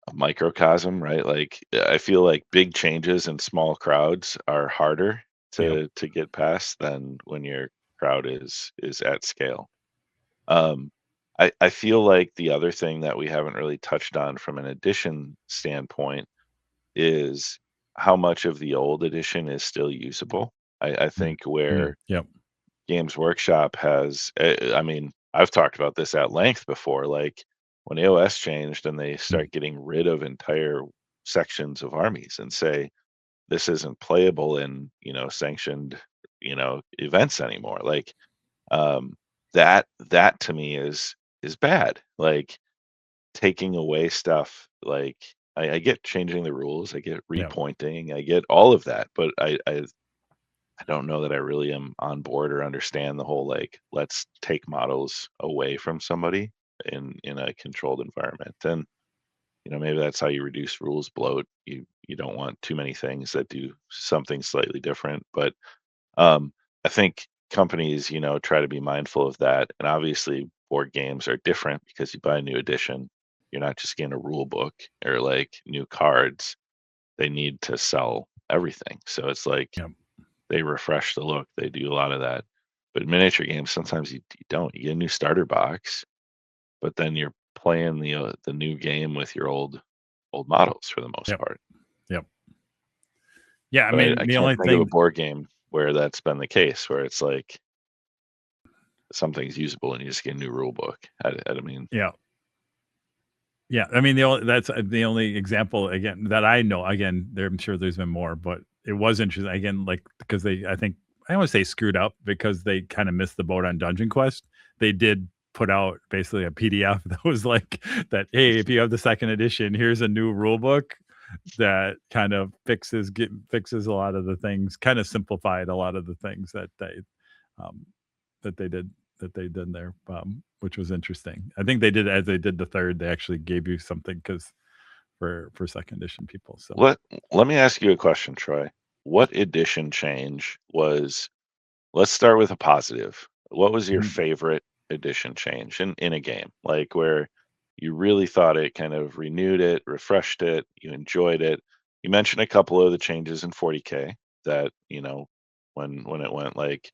a microcosm, right? Like I feel like big changes in small crowds are harder Yep. to get past than when your crowd is at scale. Um, I feel like the other thing that we haven't really touched on from an edition standpoint is how much of the old edition is still usable. I think where Yep. Games Workshop has, I mean, I've talked about this at length before. Like when AOS changed and they Mm. start getting rid of entire sections of armies and say, this isn't playable in, sanctioned, events anymore. Like, um, that to me is bad. Like, taking away stuff, like, I get changing the rules, I get Yeah. repointing, I get all of that, but I don't know that I really am on board or understand the whole, like, let's take models away from somebody in a controlled environment. And maybe that's how you reduce rules bloat. You don't want too many things that do something slightly different. But um, I think companies, try to be mindful of that. And obviously, board games are different because you buy a new edition. You're not just getting a rule book or like new cards. They need to sell everything. So it's like Yeah. they refresh the look. They do a lot of that. But miniature games, sometimes you don't. You get a new starter box, but then you're playing the new game with your old models for the most Yep. part. Yep. Yeah. I But mean, I the can't only think of a thing. board game where that's been the case, where it's like something's usable and you just get a new rule book. I mean, Yeah. Yeah, I mean, that's the only example again that I know. Again, I'm sure there's been more, but it was interesting again, like because I think I don't want to say screwed up because they kind of missed the boat on Dungeon Quest. They did put out basically a PDF that was like that. Hey, if you have the second edition, here's a new rule book that kind of fixes a lot of the things, kind of simplified a lot of the things um, that they did there, which was interesting. I think they did as they did the third. They actually gave you something because for second edition people. So let let me ask you a question, Troy. What edition change was? Let's start with a positive. What was your mhm, favorite edition change in a game? Like where you really thought it kind of renewed it, refreshed it, you enjoyed it. You mentioned a couple of the changes in 40K that, when it went like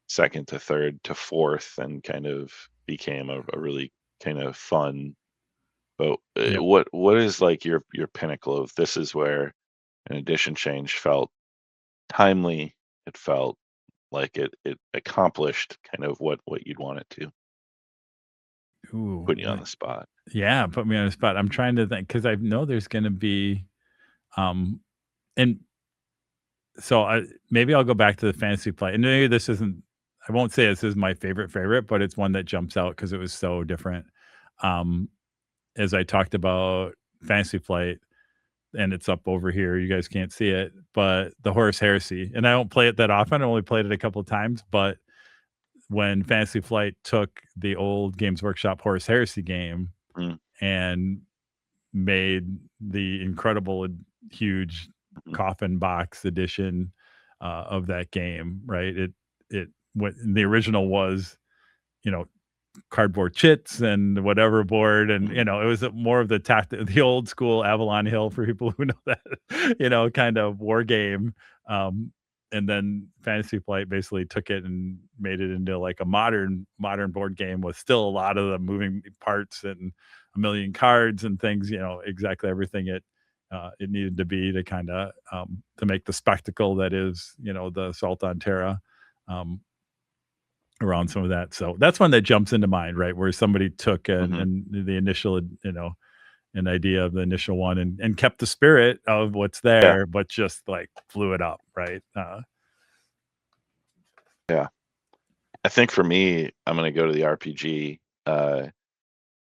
second to third to fourth and kind of became a really kind of fun. But yep. what is like your pinnacle of this is where an edition change felt timely, it felt like it accomplished kind of what you'd want it to. Ooh, Putting you on the spot. yeah. Put me on the spot. I'm trying to think because I know there's going to be, um, and so maybe I'll go back to the fantasy play. And maybe this isn't. I won't say this is my favorite, but it's one that jumps out because it was so different. Um, as I talked about fantasy flight, and it's up over here. You guys can't see it, but the Horus Heresy. And I don't play it that often. I only played it a couple of times, but when Fantasy Flight took the old Games Workshop Horus Heresy game Mm, and made the incredible huge mhm, coffin box edition of that game, right? It what the original was, you know, cardboard chits and whatever board, and mhm, it was more of the old school Avalon Hill for people who know that, kind of war game. um and then Fantasy Flight basically took it and made it into like a modern board game with still a lot of the moving parts and a million cards and things, exactly everything it needed to be to kind of to make the spectacle that is, the Assault on Terra, um, around some of that. So that's one that jumps into mind, right? Where somebody took mhm. and the initial, an idea of the initial one and kept the spirit of what's Yeah, there, but just like flew it up, right? yeah. I think for me, I'm gonna go to the RPG.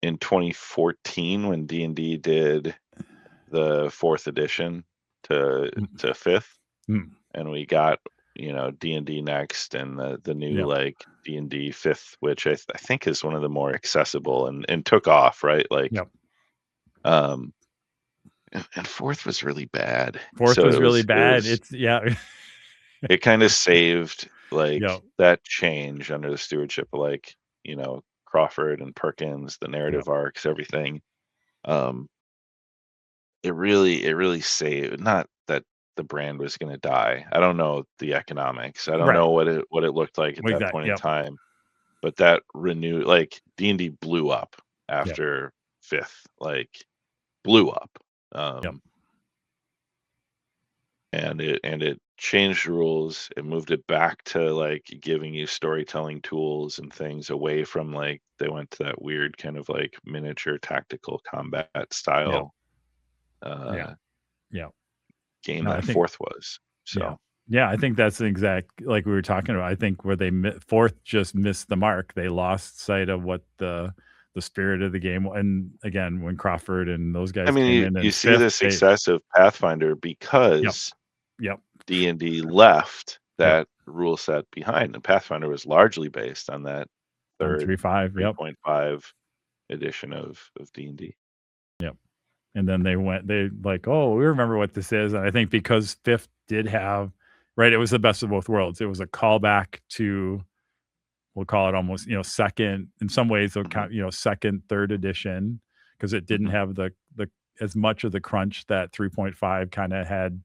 In 2014 when D&D did the fourth edition to Mm, to fifth, mm, and we got, D&D next and the new yep, like D&D fifth, which I think is one of the more accessible and took off, right? Like, yep. um, and fourth was really bad. Fourth So was it really was it bad. was It's yeah, it kind of saved like yep, that change under the stewardship of like, Crawford and Perkins, the yep, narrative arcs, everything. Um, it really saved, not that the brand was going to die. I don't know the economics. I don't right. know what it looked like at We that got point in yep, time, but that renewed like D&D blew up yep, after 5th, like blew up. yep, Um and it changed rules. It moved it back to like giving you storytelling tools and things away from like they went to that weird kind of like miniature tactical combat yep, style yeah, uh yep, game No, I that think fourth was. yeah. So Yeah, I think that's the exact like we were talking about. I think where they fourth just missed the mark. They lost sight of what the spirit of the game. And again, when Crawford and those I guys mean, came you, in, you and see fifth, the they success of Pathfinder yep, because yep, D&D left yep, that rule set behind, and Pathfinder was largely based on that on third 3.5, yep, 3.5 edition of D&D. yep. And then they like, oh, we remember what this is. And I think because fifth did have right, it was the best of both worlds. It was a callback to we'll call it almost, second in some ways, Hmm. second, third edition, because it didn't Hmm. have the as much of the crunch that 3.5 kind of had,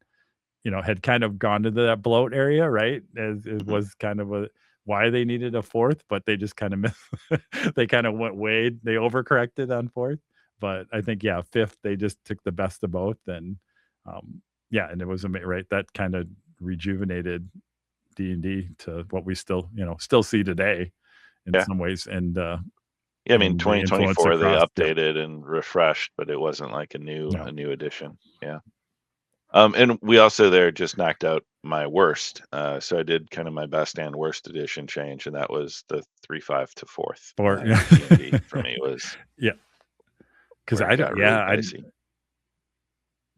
had kind of gone to that bloat area, right? As it Hmm. was kind of a why they needed a fourth, but they just kind of missed, they kind of went way, they overcorrected on fourth. But I think, yeah, fifth, they just took the best of both. And yeah, and it was right. That kind of rejuvenated D&D to what we still, still see today in Yeah. some ways, Yeah, I mean, and the influence 2024 they across. Yep. updated and refreshed, but it wasn't like a new No. a new edition. Yeah. And we also there just knocked out my worst. So I did kind of my best and worst edition change, and that was the 3.5 to fourth Or yeah. in D&D for me was Yeah. Because where it I don't got really yeah, I dicey.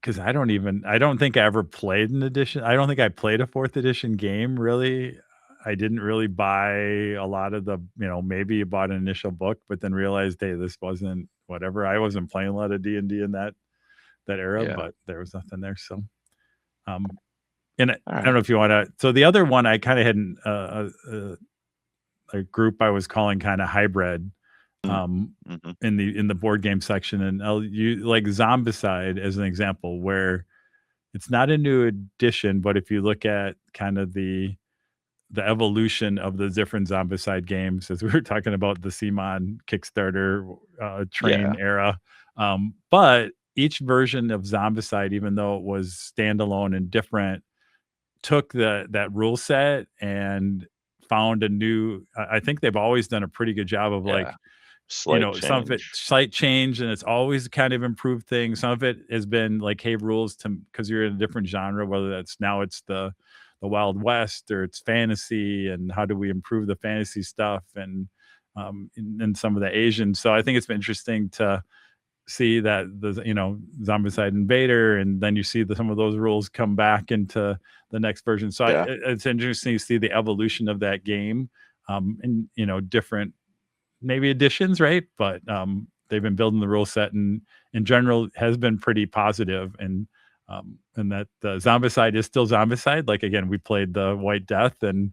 because I don't think I ever played an edition. I don't think I played a 4th edition game, really. I didn't really buy a lot of the, maybe you bought an initial book, but then realized, hey, this wasn't whatever. I wasn't playing a lot of D&D in that era, Yeah. but there was nothing there. So, um, and All I don't right. know if you wanna so the other one I kinda had a group I was calling kinda hybrid, Mm. um, Mhm. in the board game section, and I'll use like Zombicide as an example where it's not a new edition, but if you look at kind of the evolution of the different Zombicide games, as we were talking about the CMON Kickstarter, train Yeah. era, but each version of Zombicide, even though it was standalone and different, took that rule set and found a new I think they've always done a pretty good job of Yeah. like, Slight some of it change. slight change, and it's always kind of improved things. Some of it has been like, hey, rules to because you're in a different genre, whether that's now it's the Wild West or it's fantasy, and how do we improve the fantasy stuff and and some of the Asian. So I think it's been interesting to see that the Zombicide Invader, and then you see some of those rules come back into the next version. So Yeah. it's interesting to see the evolution of that game, and different maybe additions, right? But they've been building the rule set, and in general has been pretty positive, and that Zombicide is still Zombicide. Like again, we played the White Death, and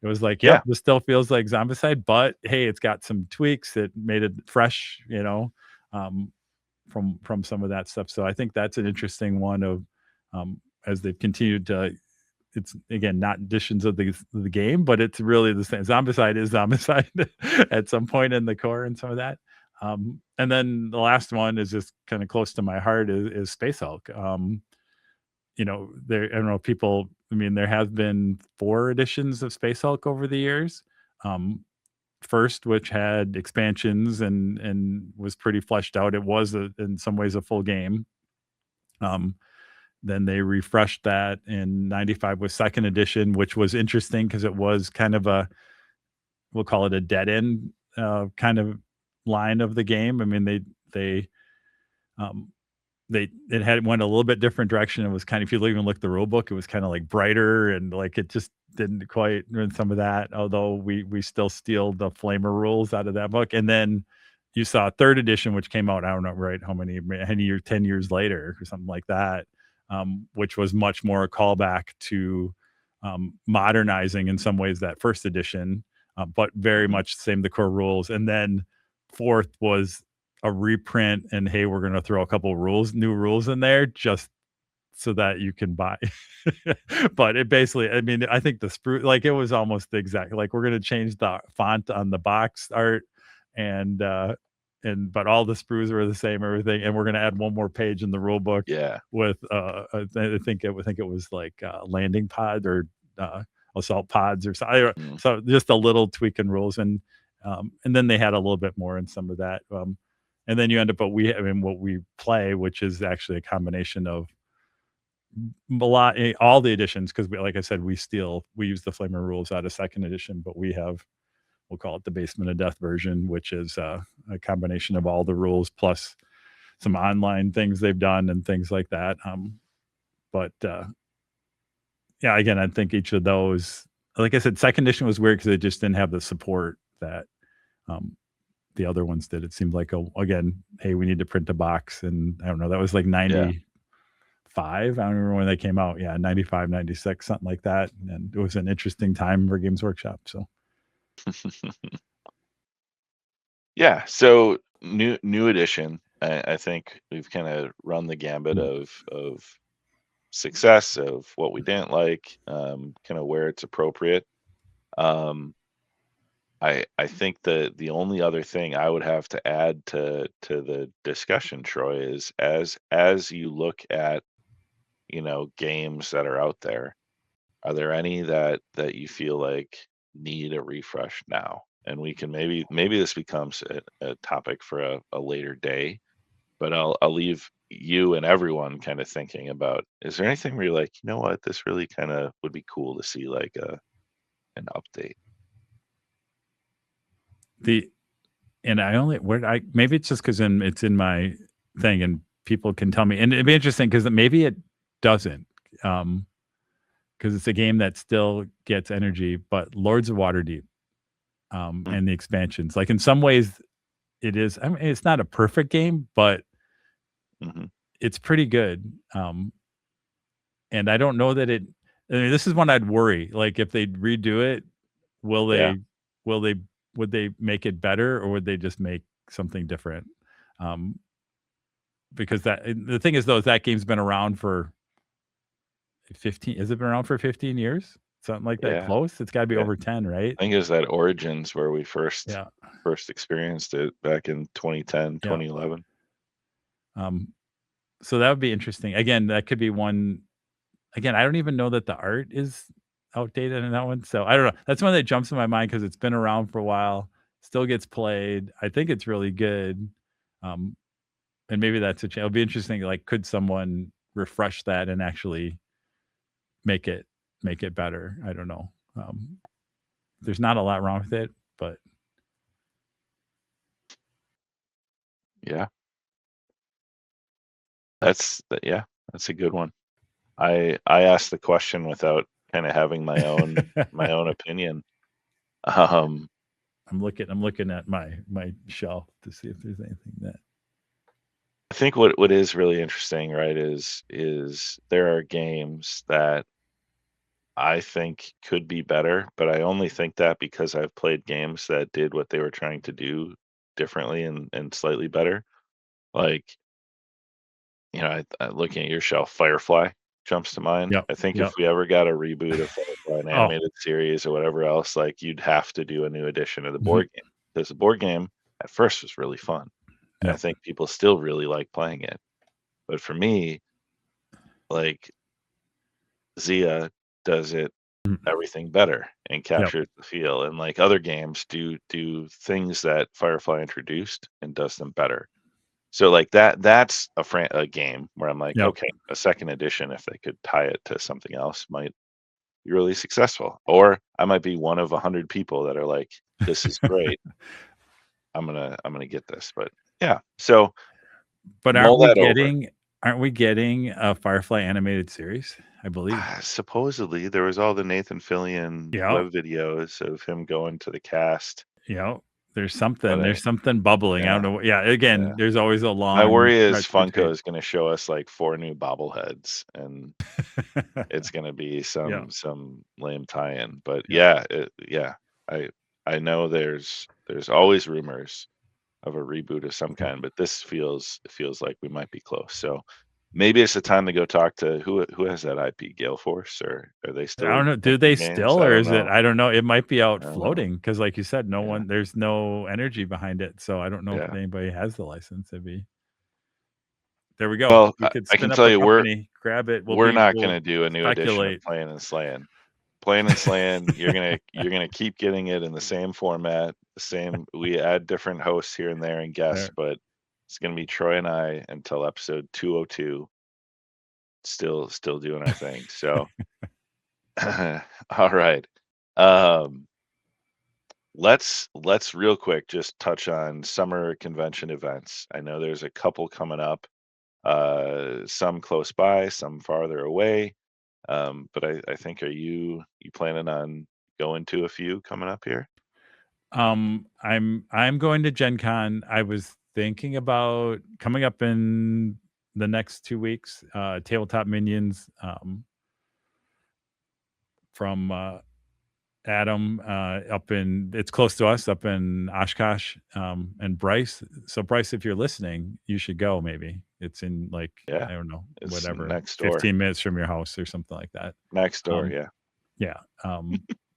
it was like, yep, Yeah. this still feels like Zombicide, but hey, it's got some tweaks that made it fresh, um, from some of that stuff. So I think that's an interesting one of as they've continued to. It's again not additions of the game, but it's really the same. Zombicide is Zombicide at some point in the core and some of that. And then the last one is just kind of close to my heart is Space Hulk. There I don't know people. I mean, there have been 4 editions of Space Hulk over the years. Um, First, which had expansions and was pretty fleshed out. It was in some ways a full game. Um, then they refreshed that in '95 with second edition, which was interesting because it was kind of we'll call it a dead end kind of line of the game. I mean, they um, it had went a little bit different direction. It was kind of if you even look at the rule book, it was kind of like brighter and like it just didn't quite in some of that. Although we still steal the flamer rules out of that book, and then you saw a third edition which came out. I don't know right how many years 10 years later or something like that, which was much more a callback to modernizing in some ways that first edition, but very Mhm. much the same the core rules. And then fourth was a reprint and hey, we're going to throw a couple new rules in there just so that you can buy. But it basically, I mean, I think the sprue like it was almost the exact like we're going to change the font on the box art and but all the sprues were the same everything, and we're going to add one more page in the rule book Yeah. with I think it was like landing pod or assault pods or so, Mm. so just a little tweak in rules, and then they had a little bit more in some of that, and then you end up, I mean, what we play, which is actually a combination of all the editions, because like I said, we use the Flamer rules out of second edition, but we'll call it the Basement of Death version, which is a combination of all the rules plus some online things they've done and things like that. But yeah, again, I think each of those, like I said, second edition was weird because it just didn't have the support that um, the other ones did. It seemed like, again, hey, we need to print a box. And I don't know, that was like Yeah. 95. I don't remember when they came out. Yeah, 95, 96, something like that. And it was an interesting time for Games Workshop. So Yeah. So new edition. I think we've kind of run the gambit of success, of what we didn't like, kind of where it's appropriate. Um, I think the only other thing I would have to add to the discussion, Troy, is as you look at, games that are out there, are there any that you feel like need a refresh now? And we can maybe this becomes a topic for a later day, but I'll leave you and everyone kind of thinking about, is there anything where you're like, you know what, this really kind of would be cool to see, like an update? maybe it's just because it's in my thing and people can tell me, and it'd be interesting because maybe it doesn't, because it's a game that still gets energy, but Lords of Waterdeep, Mm, and the expansions, like in some ways it is, I mean, it's not a perfect game, but mhm. it's pretty good. And I don't know that I mean, this is one I'd worry, like if they redo it, will Yeah, they will they would they make it better, or would they just make something different? Um, because the thing is, though, is that game's been around for 15, has it been around for 15 years? Something like that yeah, close? It's gotta be yeah. over 10, right? I think it was that Origins where we first Yeah. first experienced it back in 2010, Yeah. 2011. Um, so that would be interesting. Again, that could be one. Again, I don't even know that the art is outdated in that one, so I don't know. That's one that jumps in my mind because 'cause it's been around for a while, still gets played. I think it's really good. Um, and maybe that's it'll be interesting, like, could someone refresh that and actually make it make it better? I don't know. There's not a lot wrong with it, but Yeah, yeah, that's a good one. I asked the question without kind of having my own opinion. Um, I'm looking at my shelf to see if there's anything that I think what is really interesting, right, is there are games that I think could be better, but I only think that because I've played games that did what they were trying to do differently and slightly better. Like, looking at your shelf, Firefly jumps to mind. Yep, I think if yep. we ever got a reboot of Firefly, an Oh, animated series or whatever else, like you'd have to do a new edition of the mhm, board game, because the board game at first was really fun, and I yep, think people still really like playing it. But for me, like Zia does it mhm, everything better and yep, captures the feel, and like other games do things that Firefly introduced and does them better. So like that's a game where I'm like, yep. okay, a second edition, if they could tie it to something else, might be really successful. Or I might be one of 100 people that are like, this is great. I'm gonna get this. But yeah, so But mull that over. aren't we getting a Firefly animated series? I believe. Supposedly there was all the Nathan Fillion Yeah, web videos of him going to the cast, yeah. but There's something bubbling. I don't yeah, know. Yeah, yeah. again, there's always a My long worry is stretch between. Funko is going to show us like 4 new bobbleheads, and it's gonna be Yeah, some lame tie-in. But yeah. yeah, yeah, I I know there's always rumors of a reboot of some Yeah. kind, but this feels like we might be close. So maybe it's the time to go talk to who has that IP, Gale Force, or are they I don't still know. Do they making games? still, I or don't is it? know. I don't know. It might be out I don't know. floating because, like you said, Yeah, there's no energy behind it. So I don't know if yeah. anybody has the license. It'd be there. We go. Well, We could I can spin up tell a you company, grab it. we're not We'll gonna do a new edition of speculate. Playin and Slayin. Plain and Slan, you're gonna keep getting it in the same format, the same. We add different hosts here and there and guests, There. but it's gonna be Troy and I until episode 202. still doing our thing. So, all right. Um, let's real quick just touch on summer convention events. I know there's a couple coming up, some close by, some farther away. But I think, are you planning on going to a few coming up here? I'm going to Gen Con. I was thinking about coming up in the next 2 weeks, Tabletop Minions, from Adam, up in it's close to us up in Oshkosh, and Bryce. So Bryce, if you're listening, you should go. Maybe it's in like Yeah, I don't know, it's whatever, next door. 15 minutes from your house or something like that. Next door, Um, yeah. yeah,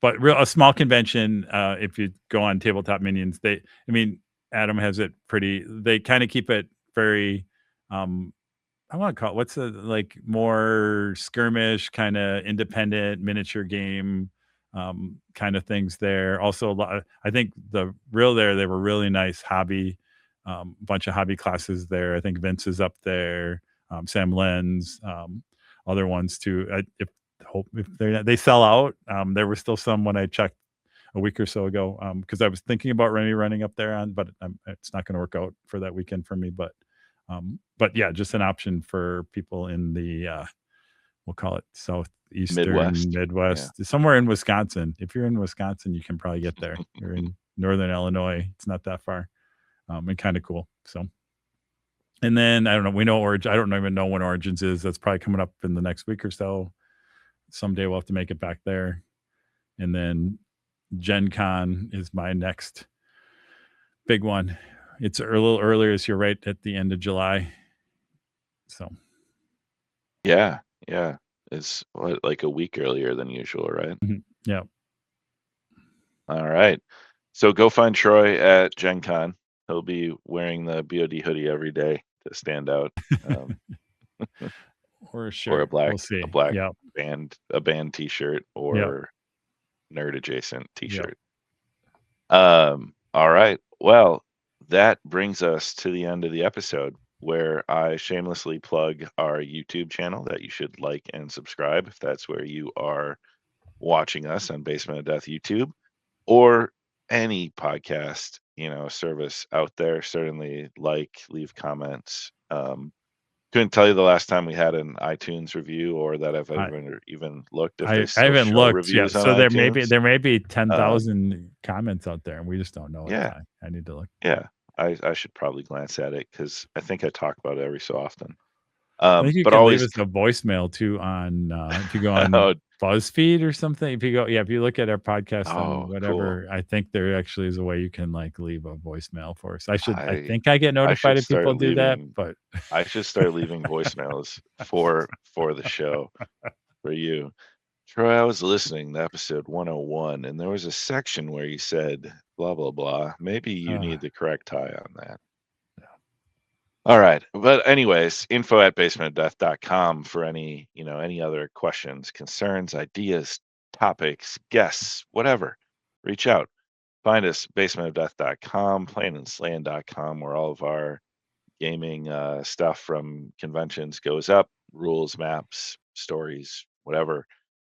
but real a small convention. If you go on Tabletop Minions, I mean, Adam has it pretty. They kind of keep it very. Um, I want to call it what's the like more skirmish kind of independent miniature game kind of things there. Also, a lot. I think they were really nice hobby, bunch of hobby classes there. I think Vince is up there, Sam Lenz, other ones too. If they sell out. There were still some when I checked a week or so ago because I was thinking about running up there but it's not going to work out for that weekend for me. But yeah, just an option for people in the we'll call it southeastern Midwest. Yeah. Midwest, somewhere in Wisconsin. If you're in Wisconsin, you can probably get there. You're in northern Illinois; it's not that far, and kind of cool. So, and then I don't know. We know Origin. I don't even know when Origins is. That's probably coming up in the next week or so. Someday we'll have to make it back there, and then Gen Con is my next big one. It's a little earlier, so you're right at the end of July. So Yeah, yeah. It's what, like a week earlier than usual, right? yeah. All right. So go find Troy at Gen Con. He'll be wearing the BOD hoodie every day to stand out. Um, Or a or shirt. We'll a see. black Yep. band t-shirt Yep. or nerd adjacent Yep. t-shirt. All right. Well, that brings us to the end of the episode where I shamelessly plug our YouTube channel that you should like and subscribe if that's where you are watching us on Basement of Death YouTube, or any podcast, service out there. Certainly leave comments. Couldn't tell you the last time we had an iTunes review or that I've I ever even looked if they I still haven't show looked yet. reviews on So iTunes. there may be Um, 10,000 comments out there and we just don't know it. yeah, I need to look. yeah. I should probably glance at it because I think I talk about it every so often. I think you But can leave always, us a voicemail too on if you go on oh, BuzzFeed or something. If you look at our podcast on oh, cool. whatever, I think there actually is a way you can like leave a voicemail for us. I I think I get I notified should if people start do that, leaving but I should start leaving voicemails for the show for you. Troy, I was listening to episode 101, and there was a section where you said blah blah blah. Maybe you uh, need the correct tie on that. All right. But anyways, info@basementofdeath.com for any other questions, concerns, ideas, topics, guests, whatever. Reach out. Find us basementofdeath.com, playinslayin.com, where all of our gaming stuff from conventions goes up, rules, maps, stories, whatever.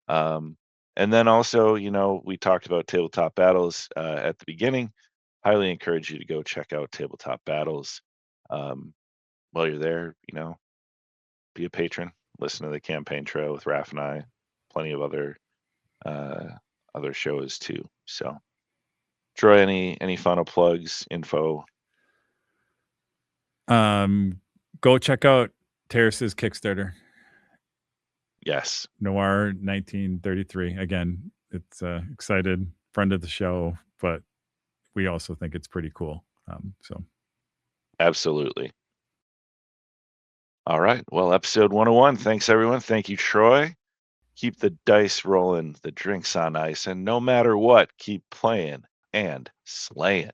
Um, and then also, we talked about tabletop battles at the beginning. Highly encourage you to go check out tabletop battles. Um, while you're there, be a patron, listen to the campaign trail with Raph and I, plenty of uh, other shows too. So, Troy, any final plugs, info? go check out Terrace's Kickstarter. Yes, Noir 1933. Again, it's excited friend of the show, but we also think it's pretty cool. So absolutely. All right. Well, episode 101. Thanks, everyone. Thank you, Troy. Keep the dice rolling, the drinks on ice, and no matter what, keep playing and slaying.